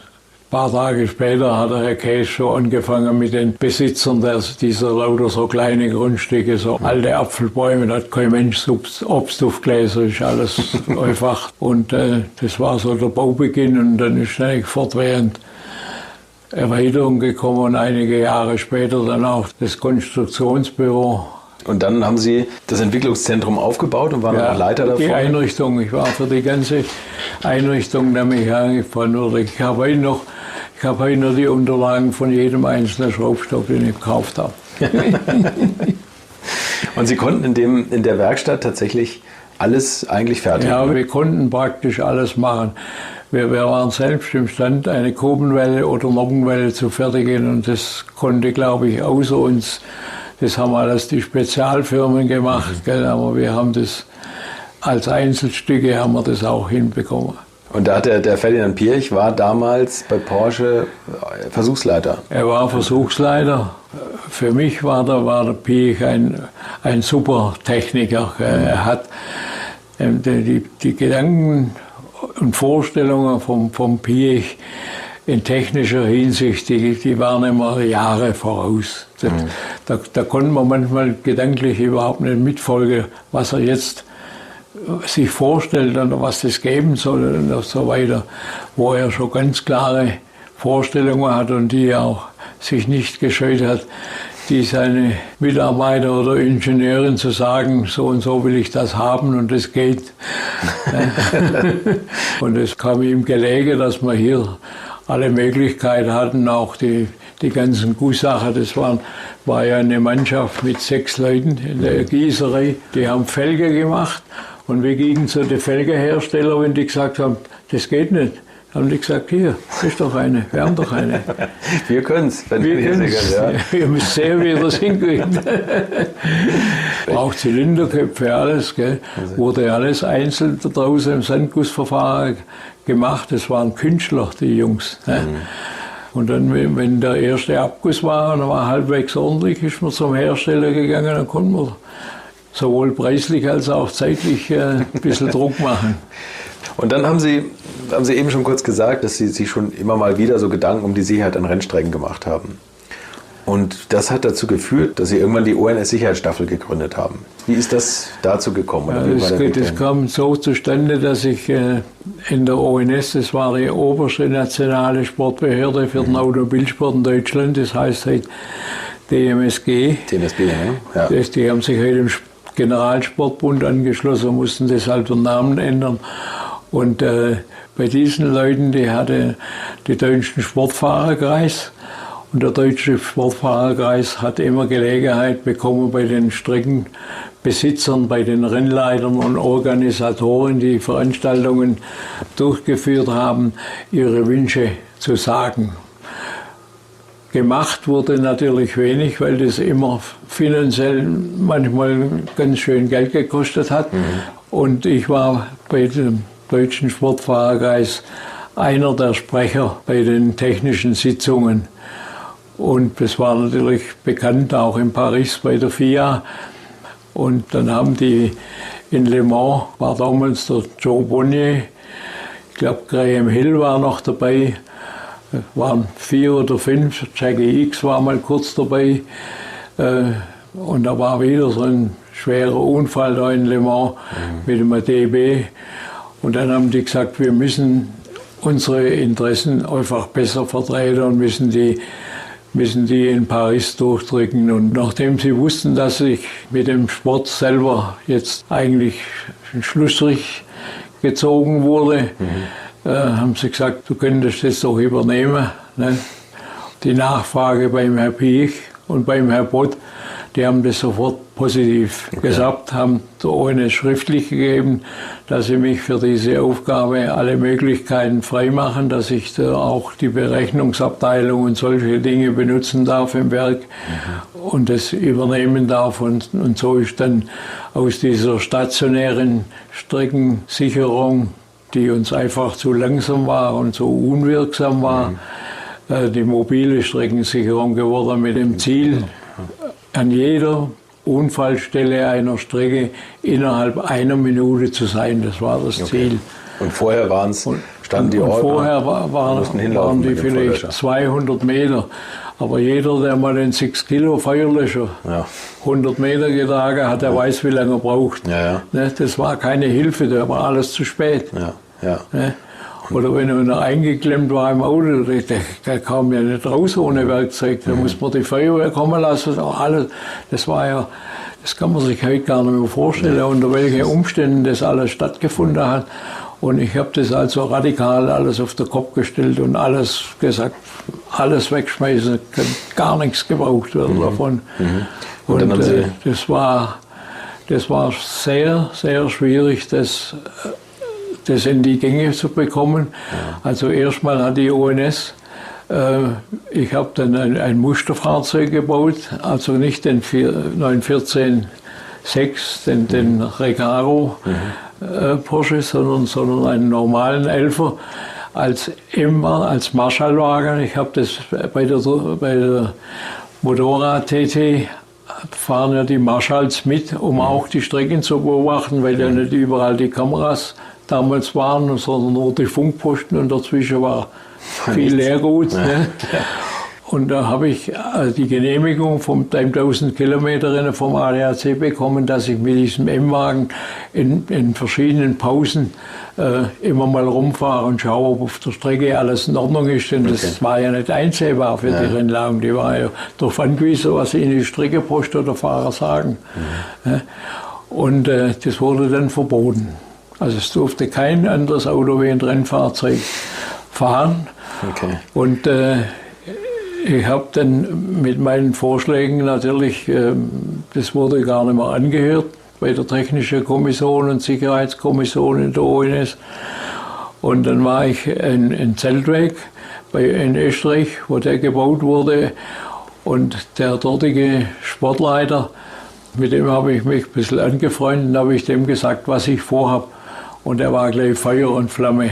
paar Tage später hat der Herr Käs schon angefangen mit den Besitzern dieser lauter so kleine Grundstücke, so alte Apfelbäume, da hat kein Mensch Obst aufgelesen, ist alles einfach. Und das war so der Baubeginn und dann ist eigentlich fortwährend Erweiterung gekommen und einige Jahre später dann auch das Konstruktionsbüro. Und dann haben Sie das Entwicklungszentrum aufgebaut und waren dann auch Leiter davon? Die Einrichtung. Ich war für die ganze Einrichtung der Mechanik verantwortlich. Ich habe heute noch die Unterlagen von jedem einzelnen Schraubstock, den ich gekauft habe. Und Sie konnten in der Werkstatt tatsächlich alles eigentlich fertig machen? Ja, wir konnten praktisch alles machen. Wir waren selbst imstande, eine Kurbelwelle oder Nockenwelle zu fertigen und das konnte, glaube ich, außer uns, das haben alles die Spezialfirmen gemacht, gell? Aber wir haben das als Einzelstücke haben wir das auch hinbekommen. Und da hat der Ferdinand Piëch war damals bei Porsche Versuchsleiter? Er war Versuchsleiter. Für mich war der Piëch ein super Techniker. Er hat die Gedanken und Vorstellungen vom Piëch in technischer Hinsicht, die waren immer Jahre voraus. Da konnte man manchmal gedanklich überhaupt nicht mitfolgen, was er jetzt sich vorstellt und was das geben soll und so weiter, wo er schon ganz klare Vorstellungen hat und die auch sich nicht gescheut hat, die seine Mitarbeiter oder Ingenieurin zu sagen, so und so will ich das haben und das geht. Und es kam ihm gelegen, dass wir hier alle Möglichkeiten hatten, auch die die ganzen Gussacher, das war ja eine Mannschaft mit 6 Leuten in der Gießerei, die haben Felge gemacht und wir gingen zu den Felgeherstellern, wenn die gesagt haben, das geht nicht. Haben die gesagt, hier, ist doch eine, wir haben doch eine. Wir können es, wenn wir können's. Ja. Ihr müsst sehen, wie ihr das hinkriegt. Auch Zylinderköpfe, alles, gell. Wurde alles einzeln da draußen im Sandgussverfahren gemacht. Das waren Künstler, die Jungs. Ne? Und dann, wenn der erste Abguss war und er war halbwegs ordentlich, ist man zum Hersteller gegangen, dann konnte man sowohl preislich als auch zeitlich ein bisschen Druck machen. Und dann haben Sie eben schon kurz gesagt, dass Sie sich schon immer mal wieder so Gedanken um die Sicherheit an Rennstrecken gemacht haben. Und das hat dazu geführt, dass Sie irgendwann die ONS-Sicherheitsstaffel gegründet haben. Wie ist das dazu gekommen? Ja, das kam so zustande, dass ich in der ONS, das war die oberste nationale Sportbehörde für den Automobilsport in Deutschland, das heißt halt DMSG. DMSG, ja. Die haben sich halt im Generalsportbund angeschlossen, mussten deshalb den Namen ändern. Und bei diesen Leuten, die hatte den Deutschen Sportfahrerkreis. Und der Deutsche Sportfahrerkreis hat immer Gelegenheit bekommen, bei den Streckenbesitzern, bei den Rennleitern und Organisatoren, die Veranstaltungen durchgeführt haben, ihre Wünsche zu sagen. Gemacht wurde natürlich wenig, weil das immer finanziell manchmal ganz schön Geld gekostet hat. Und ich war bei dem Deutschen Sportfahrerkreis einer der Sprecher bei den technischen Sitzungen. Und das war natürlich bekannt, auch in Paris bei der FIA. Und dann haben die in Le Mans, war damals der Joe Bonnier, ich glaube Graham Hill war noch dabei, waren 4 oder 5, Jackie X war mal kurz dabei. Und da war wieder so ein schwerer Unfall da in Le Mans mit dem DB. Und dann haben die gesagt, wir müssen unsere Interessen einfach besser vertreten und müssen die in Paris durchdrücken. Und nachdem sie wussten, dass ich mit dem Sport selber jetzt eigentlich einen Schlussstrich gezogen wurde, haben sie gesagt, du könntest das doch übernehmen. Ne? Die Nachfrage beim Herrn Piech und beim Herrn Bott, die haben das sofort positiv gesagt, haben der ONS schriftlich gegeben, dass sie mich für diese Aufgabe alle Möglichkeiten freimachen, dass ich da auch die Berechnungsabteilung und solche Dinge benutzen darf im Werk und das übernehmen darf. Und so ist dann aus dieser stationären Streckensicherung, die uns einfach zu langsam war und so unwirksam war, die mobile Streckensicherung geworden mit dem Ziel, an jeder Unfallstelle einer Strecke innerhalb einer Minute zu sein. Das war das Ziel. Und vorher standen die Ordner. Vorher waren die vielleicht 200 Meter. Aber jeder, der mal den 6 Kilo Feuerlöscher 100 Meter getragen hat, der weiß, wie lange er braucht. Ja. Ne? Das war keine Hilfe, da war alles zu spät. Ne? Oder wenn er eingeklemmt war im Auto, der kam ja nicht raus ohne Werkzeug. Da muss man die Feuerwehr kommen lassen. Alles, das kann man sich heute gar nicht mehr vorstellen, unter welchen Umständen das alles stattgefunden hat. Und ich habe das also radikal alles auf den Kopf gestellt und alles gesagt, alles wegschmeißen, kann gar nichts gebraucht werden davon. Und dann das war sehr, sehr schwierig, das in die Gänge zu bekommen. Also erstmal hat die ONS, ich habe dann ein Musterfahrzeug gebaut, also nicht den 914-6, den Recaro Porsche, sondern einen normalen Elfer als Marschallwagen. Ich habe das bei der Motorrad-TT fahren ja die Marschalls mit, um auch die Strecken zu beobachten, weil ja nicht überall die Kameras damals waren, sondern nur die Funkposten und dazwischen war viel Leergut. Ne? Und da habe ich die Genehmigung vom 1000 Kilometer Rennen vom ADAC bekommen, dass ich mit diesem M-Wagen in verschiedenen Pausen immer mal rumfahre und schaue, ob auf der Strecke alles in Ordnung ist. Denn das war ja nicht einsehbar für die Rennwagen. Die waren ja darauf angewiesen, was ihnen die Streckepost oder Fahrer sagen. Und das wurde dann verboten. Also es durfte kein anderes Auto wie ein Rennfahrzeug fahren. Und ich habe dann mit meinen Vorschlägen natürlich, das wurde gar nicht mehr angehört bei der Technischen Kommission und Sicherheitskommission in der ONS. Und dann war ich in Zeltweg in Österreich, wo der gebaut wurde. Und der dortige Sportleiter, mit dem habe ich mich ein bisschen angefreundet und habe ich dem gesagt, was ich vorhabe. Und er war gleich Feuer und Flamme.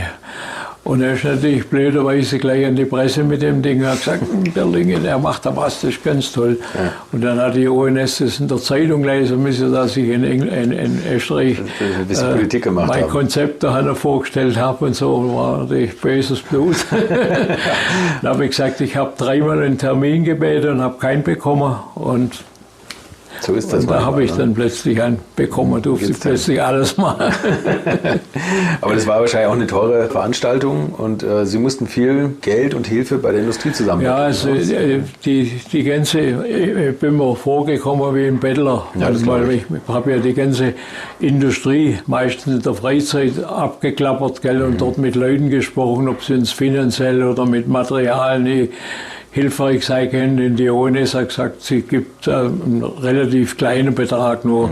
Und er ist natürlich blöderweise gleich an die Presse mit dem Ding und hat gesagt, Berlingen, er macht da was, das ist ganz toll. Ja. Und dann hat die ONS das in der Zeitung lesen müssen, dass ich in Österreich ein bisschen Politik gemacht mein Konzept da vorgestellt habe und so, war natürlich böses Blut. Dann habe ich gesagt, ich habe 3-mal einen Termin gebeten und habe keinen bekommen. Und so ist das. Und da habe ich dann plötzlich einen bekommen, durfte ich plötzlich alles machen. Aber das war wahrscheinlich auch eine teure Veranstaltung und Sie mussten viel Geld und Hilfe bei der Industrie zusammenbringen. Ja, also die ganze, ich bin mir vorgekommen wie ein Bettler, ja, weil ich habe ja die ganze Industrie meistens in der Freizeit abgeklappert, gell, und dort mit Leuten gesprochen, ob sie uns finanziell oder mit Material hilfreich sein können. Denn die ONS hat gesagt, sie gibt einen relativ kleinen Betrag nur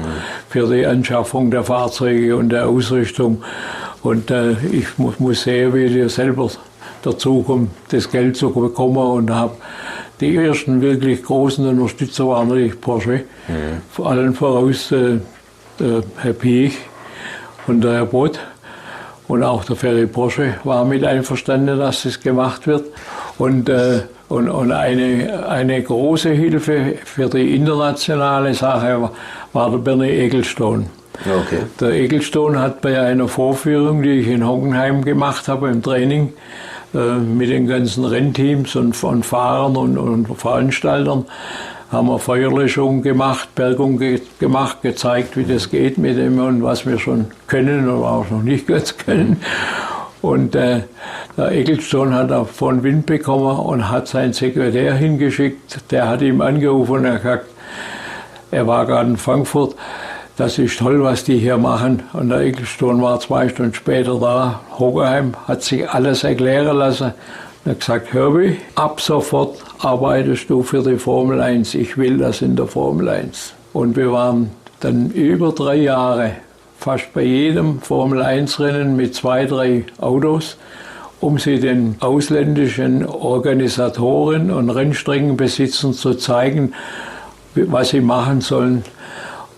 für die Anschaffung der Fahrzeuge und der Ausrüstung. Und ich muss sehen, wie ich selber dazu komme, das Geld zu bekommen. Und habe die ersten wirklich großen Unterstützer waren natürlich Porsche. Vor allem voraus der Herr Piech und der Herr Bott. Und auch der Ferry Porsche war mit einverstanden, dass das gemacht wird. Und eine große Hilfe für die internationale Sache war der Bernie Ecclestone. Okay. Der Ecclestone hat bei einer Vorführung, die ich in Hockenheim gemacht habe, im Training, mit den ganzen Rennteams und Fahrern und Veranstaltern, haben wir Feuerlöschung gemacht, Bergung gemacht, gezeigt, wie das geht mit dem und was wir schon können oder auch noch nicht ganz können. Und der Ecclestone hat davon Wind bekommen und hat seinen Sekretär hingeschickt. Der hat ihm angerufen und er hat gesagt, er war gerade in Frankfurt, das ist toll, was die hier machen. Und der Ecclestone war 2 Stunden später da, Hockenheim, hat sich alles erklären lassen. Und hat gesagt, Herbie, ab sofort arbeitest du für die Formel 1. Ich will das in der Formel 1. Und wir waren dann über 3 Jahre fast bei jedem Formel-1-Rennen mit 2, 3 Autos, um sie den ausländischen Organisatoren und Rennstreckenbesitzern zu zeigen, was sie machen sollen.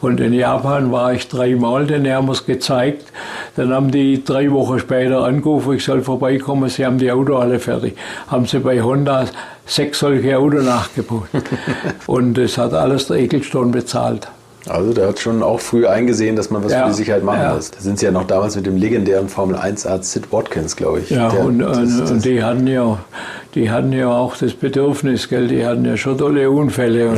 Und in Japan war ich 3-mal, dann haben wir es gezeigt. Dann haben die 3 Wochen später angerufen, ich soll vorbeikommen, sie haben die Autos alle fertig. Haben sie bei Honda 6 solche Autos nachgebaut. Und das hat alles der Ecclestone bezahlt. Also der hat schon auch früh eingesehen, dass man was für die Sicherheit machen muss. Da sind Sie ja noch damals mit dem legendären Formel-1-Arzt Sid Watkins, glaube ich. Ja, und die hatten ja auch das Bedürfnis, gell? Die hatten ja schon tolle Unfälle.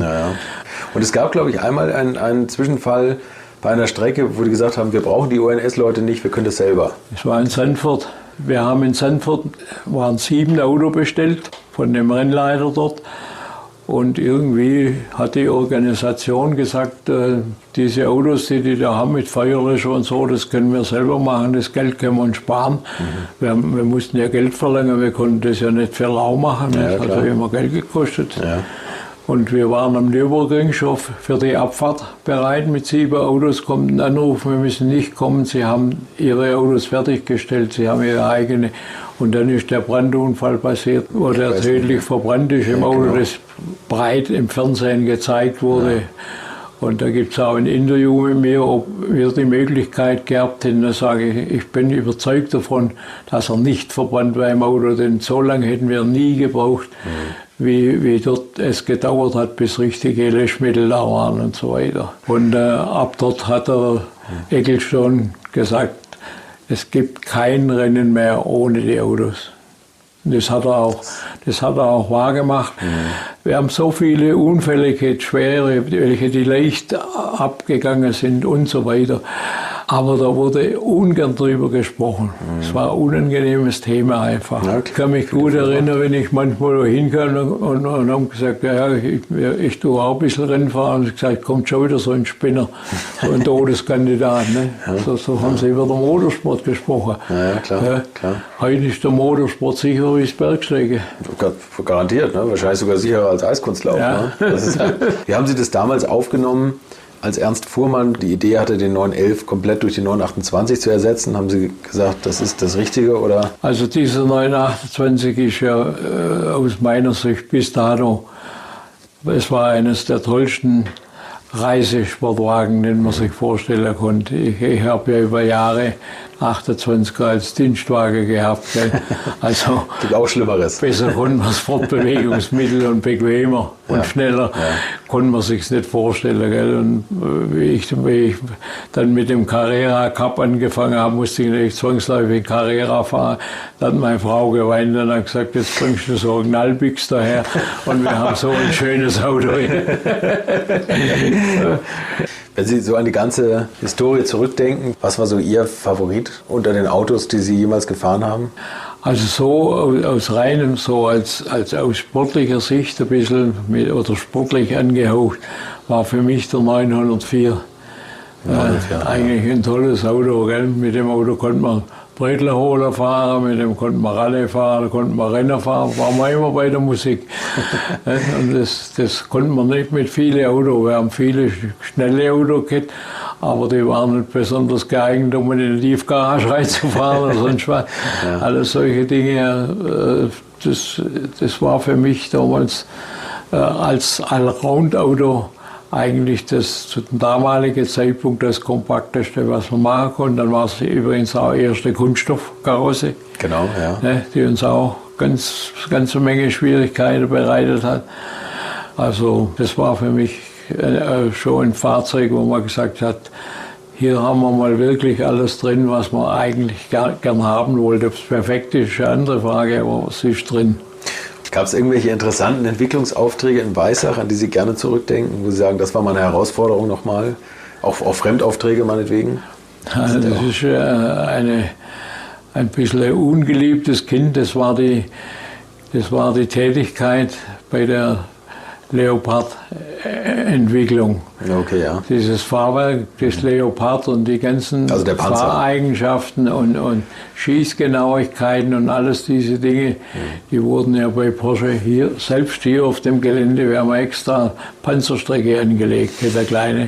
Und es gab, glaube ich, einmal einen Zwischenfall bei einer Strecke, wo die gesagt haben, wir brauchen die ONS-Leute nicht, wir können das selber. Es war in Sandford. Wir haben in Sandford waren 7 Autos bestellt von dem Rennleiter dort. Und irgendwie hat die Organisation gesagt, diese Autos, die da haben mit Feuerlöscher und so, das können wir selber machen, das Geld können wir uns sparen. Wir mussten ja Geld verlangen, wir konnten das ja nicht für lau machen, das hat ja immer Geld gekostet. Ja. Und wir waren am Nürburgring schon für die Abfahrt bereit mit 7 Autos, kommt ein Anruf, wir müssen nicht kommen, sie haben ihre Autos fertiggestellt, sie haben ihre eigene. Und dann ist der Brandunfall passiert, wo der tödlich verbrannt ist im Auto, das breit im Fernsehen gezeigt wurde. Ja. Und da gibt es auch ein Interview mit mir, ob wir die Möglichkeit gehabt hätten. Da sage ich bin überzeugt davon, dass er nicht verbrannt war im Auto, denn so lange hätten wir nie gebraucht, wie dort es gedauert hat, bis richtige Löschmittel da waren und so weiter. Und ab dort hat der Ecclestone gesagt, es gibt kein Rennen mehr ohne die Autos. Das hat er auch wahrgemacht. Wir haben so viele Unfälle gehabt, schwere, welche die leicht abgegangen sind und so weiter. Aber da wurde ungern drüber gesprochen. Es war ein unangenehmes Thema einfach. Ja, Ich kann mich gut erinnern, wenn ich manchmal da hinkam und haben gesagt, ja, ich tue auch ein bisschen Rennfahren. Und ich gesagt, kommt schon wieder so ein Spinner, so ein Todeskandidat. Ne? Ja. So haben sie über den Motorsport gesprochen. Ja, klar. Heute ist der Motorsport sicherer wie das Bergsteigen. Garantiert, ne? Wahrscheinlich sogar sicherer als Eiskunstlauf. Ja. Ne? Wie haben Sie das damals aufgenommen, als Ernst Fuhrmann die Idee hatte, den 911 komplett durch den 928 zu ersetzen? Haben Sie gesagt, das ist das Richtige? Oder? Also dieser 928 ist ja aus meiner Sicht bis dato, es war eines der tollsten Reisesportwagen, den man sich vorstellen konnte. Ich habe ja über Jahre 28er als Dienstwagen gehabt. Gell? Also Gibt auch Schlimmeres. besser konnte man das Fortbewegungsmittel und bequemer und schneller konnte man sich nicht vorstellen. Gell? Und wie ich dann mit dem Carrera Cup angefangen habe, musste ich natürlich zwangsläufig Carrera fahren. Da hat meine Frau geweint und hat gesagt, jetzt bringst du so einen Knallbix daher und wir haben so ein schönes Auto. Wenn Sie so an die ganze Historie zurückdenken, was war so Ihr Favorit unter den Autos, die Sie jemals gefahren haben? Also so aus reinem, so als aus sportlicher Sicht ein bisschen oder sportlich angehaucht, war für mich der 904. Eigentlich ein tolles Auto, gell? Mit dem Auto konnte man Bredlerholer fahren, mit dem konnte man Rallye fahren, da konnte man Rennen fahren, waren wir immer bei der Musik. Und das konnte man nicht mit vielen Autos. Wir haben viele schnelle Autos gehabt, aber die waren nicht besonders geeignet, um in eine Tiefgarage reinzufahren oder sonst was. Ja. Alles solche Dinge, das war für mich damals als Allround-Auto eigentlich das zu dem damaligen Zeitpunkt das kompakteste, was man machen konnte. Dann war es übrigens auch erste Kunststoffkarosse, genau, ja. Die uns auch ganze Menge Schwierigkeiten bereitet hat. Also das war für mich schon ein Fahrzeug, wo man gesagt hat, hier haben wir mal wirklich alles drin, was man eigentlich gern haben wollte. Ob es perfekt ist, ist eine andere Frage, aber es ist drin. Gab es irgendwelche interessanten Entwicklungsaufträge in Weissach, an die Sie gerne zurückdenken, wo Sie sagen, das war mal eine Herausforderung nochmal? Auch Fremdaufträge meinetwegen? Das ist ein bisschen ein ungeliebtes Kind. Das war die Tätigkeit bei der Leopard-Entwicklung. Okay, ja. Dieses Fahrwerk des Leopard und die ganzen also der Panzer. Fahreigenschaften und Schießgenauigkeiten und alles diese Dinge, die wurden ja bei Porsche selbst hier auf dem Gelände, wir haben extra Panzerstrecke angelegt, der kleine,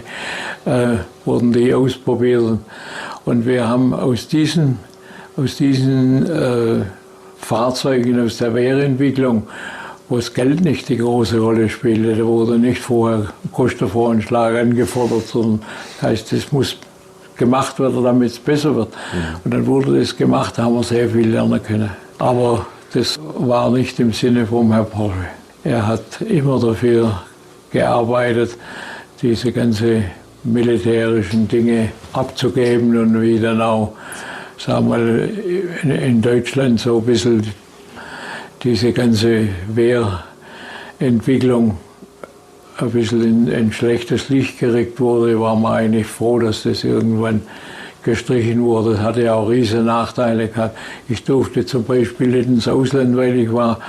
wurden die ausprobiert. Und wir haben aus diesen Fahrzeugen, aus der Wehrentwicklung, wo das Geld nicht die große Rolle spielte. Da wurde nicht vorher Kostenvoranschlag angefordert, sondern das heißt, es muss gemacht werden, damit es besser wird. Und dann wurde das gemacht, da haben wir sehr viel lernen können. Aber das war nicht im Sinne vom Herrn Porsche. Er hat immer dafür gearbeitet, diese ganze militärischen Dinge abzugeben und wie dann auch, sagen wir mal, in Deutschland so ein bisschen diese ganze Wehrentwicklung ein bisschen in ein schlechtes Licht gerückt wurde, war man eigentlich froh, dass das irgendwann gestrichen wurde. Das hatte ja auch riesige Nachteile gehabt. Ich durfte zum Beispiel nicht ins Ausland, weil ich war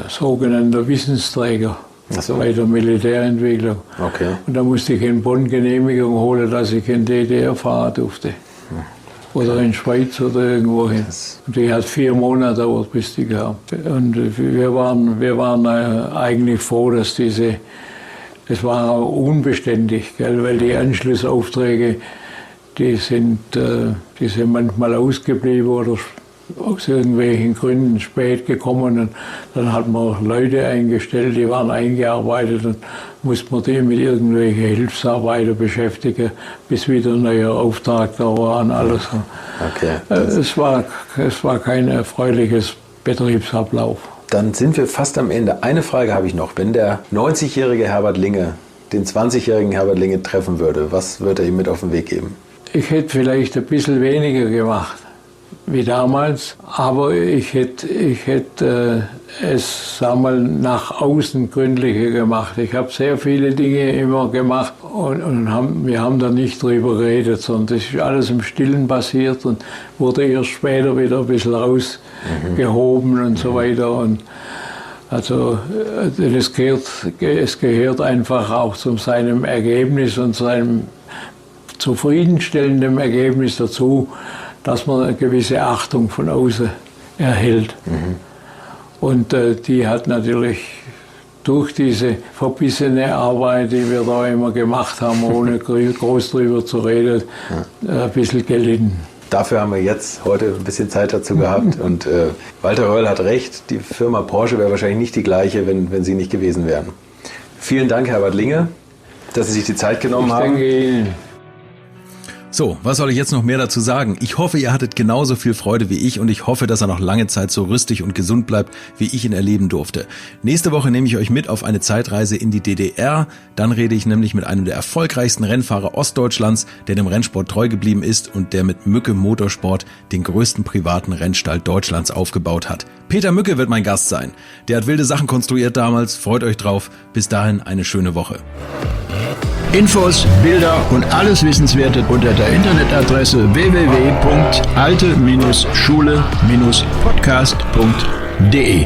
sogenannter Wissensträger bei der Militärentwicklung. Okay. Und da musste ich in Bonn Genehmigung holen, dass ich in DDR fahren durfte. Oder in Schweiz oder irgendwo hin. Und die hat 4 Monate gedauert, bis die kam. Und wir waren eigentlich froh, dass das war auch unbeständig, gell? Weil die Anschlussaufträge, die sind manchmal ausgeblieben oder aus irgendwelchen Gründen spät gekommen. Und dann hat man Leute eingestellt, die waren eingearbeitet und musste man die mit irgendwelchen Hilfsarbeiter beschäftigen, bis wieder ein neuer Auftrag da war und alles. Okay. Es war kein erfreuliches Betriebsablauf. Dann sind wir fast am Ende. Eine Frage habe ich noch. Wenn der 90-jährige Herbert Linge den 20-jährigen Herbert Linge treffen würde, was würde er ihm mit auf den Weg geben? Ich hätte vielleicht ein bisschen weniger gemacht. wie damals. Aber ich hätte es, sagen wir mal, nach außen gründlicher gemacht. Ich habe sehr viele Dinge immer gemacht und wir haben da nicht drüber geredet, sondern das ist alles im Stillen passiert und wurde erst später wieder ein bisschen rausgehoben und so weiter. Und also es gehört einfach auch zu seinem Ergebnis und seinem zufriedenstellenden Ergebnis dazu, dass man eine gewisse Achtung von außen erhält. Und die hat natürlich durch diese verbissene Arbeit, die wir da immer gemacht haben, ohne groß drüber zu reden, ein bisschen gelitten. Dafür haben wir jetzt heute ein bisschen Zeit dazu gehabt. Und Walter Röhrl hat recht, die Firma Porsche wäre wahrscheinlich nicht die gleiche, wenn Sie nicht gewesen wären. Vielen Dank, Herbert Linge, dass Sie sich die Zeit genommen haben. Ich danke Ihnen. So, was soll ich jetzt noch mehr dazu sagen? Ich hoffe, ihr hattet genauso viel Freude wie ich und ich hoffe, dass er noch lange Zeit so rüstig und gesund bleibt, wie ich ihn erleben durfte. Nächste Woche nehme ich euch mit auf eine Zeitreise in die DDR. Dann rede ich nämlich mit einem der erfolgreichsten Rennfahrer Ostdeutschlands, der dem Rennsport treu geblieben ist und der mit Mücke Motorsport den größten privaten Rennstall Deutschlands aufgebaut hat. Peter Mücke wird mein Gast sein. Der hat wilde Sachen konstruiert damals. Freut euch drauf. Bis dahin eine schöne Woche. Infos, Bilder und alles Wissenswerte unter der Internetadresse www.alte-schule-podcast.de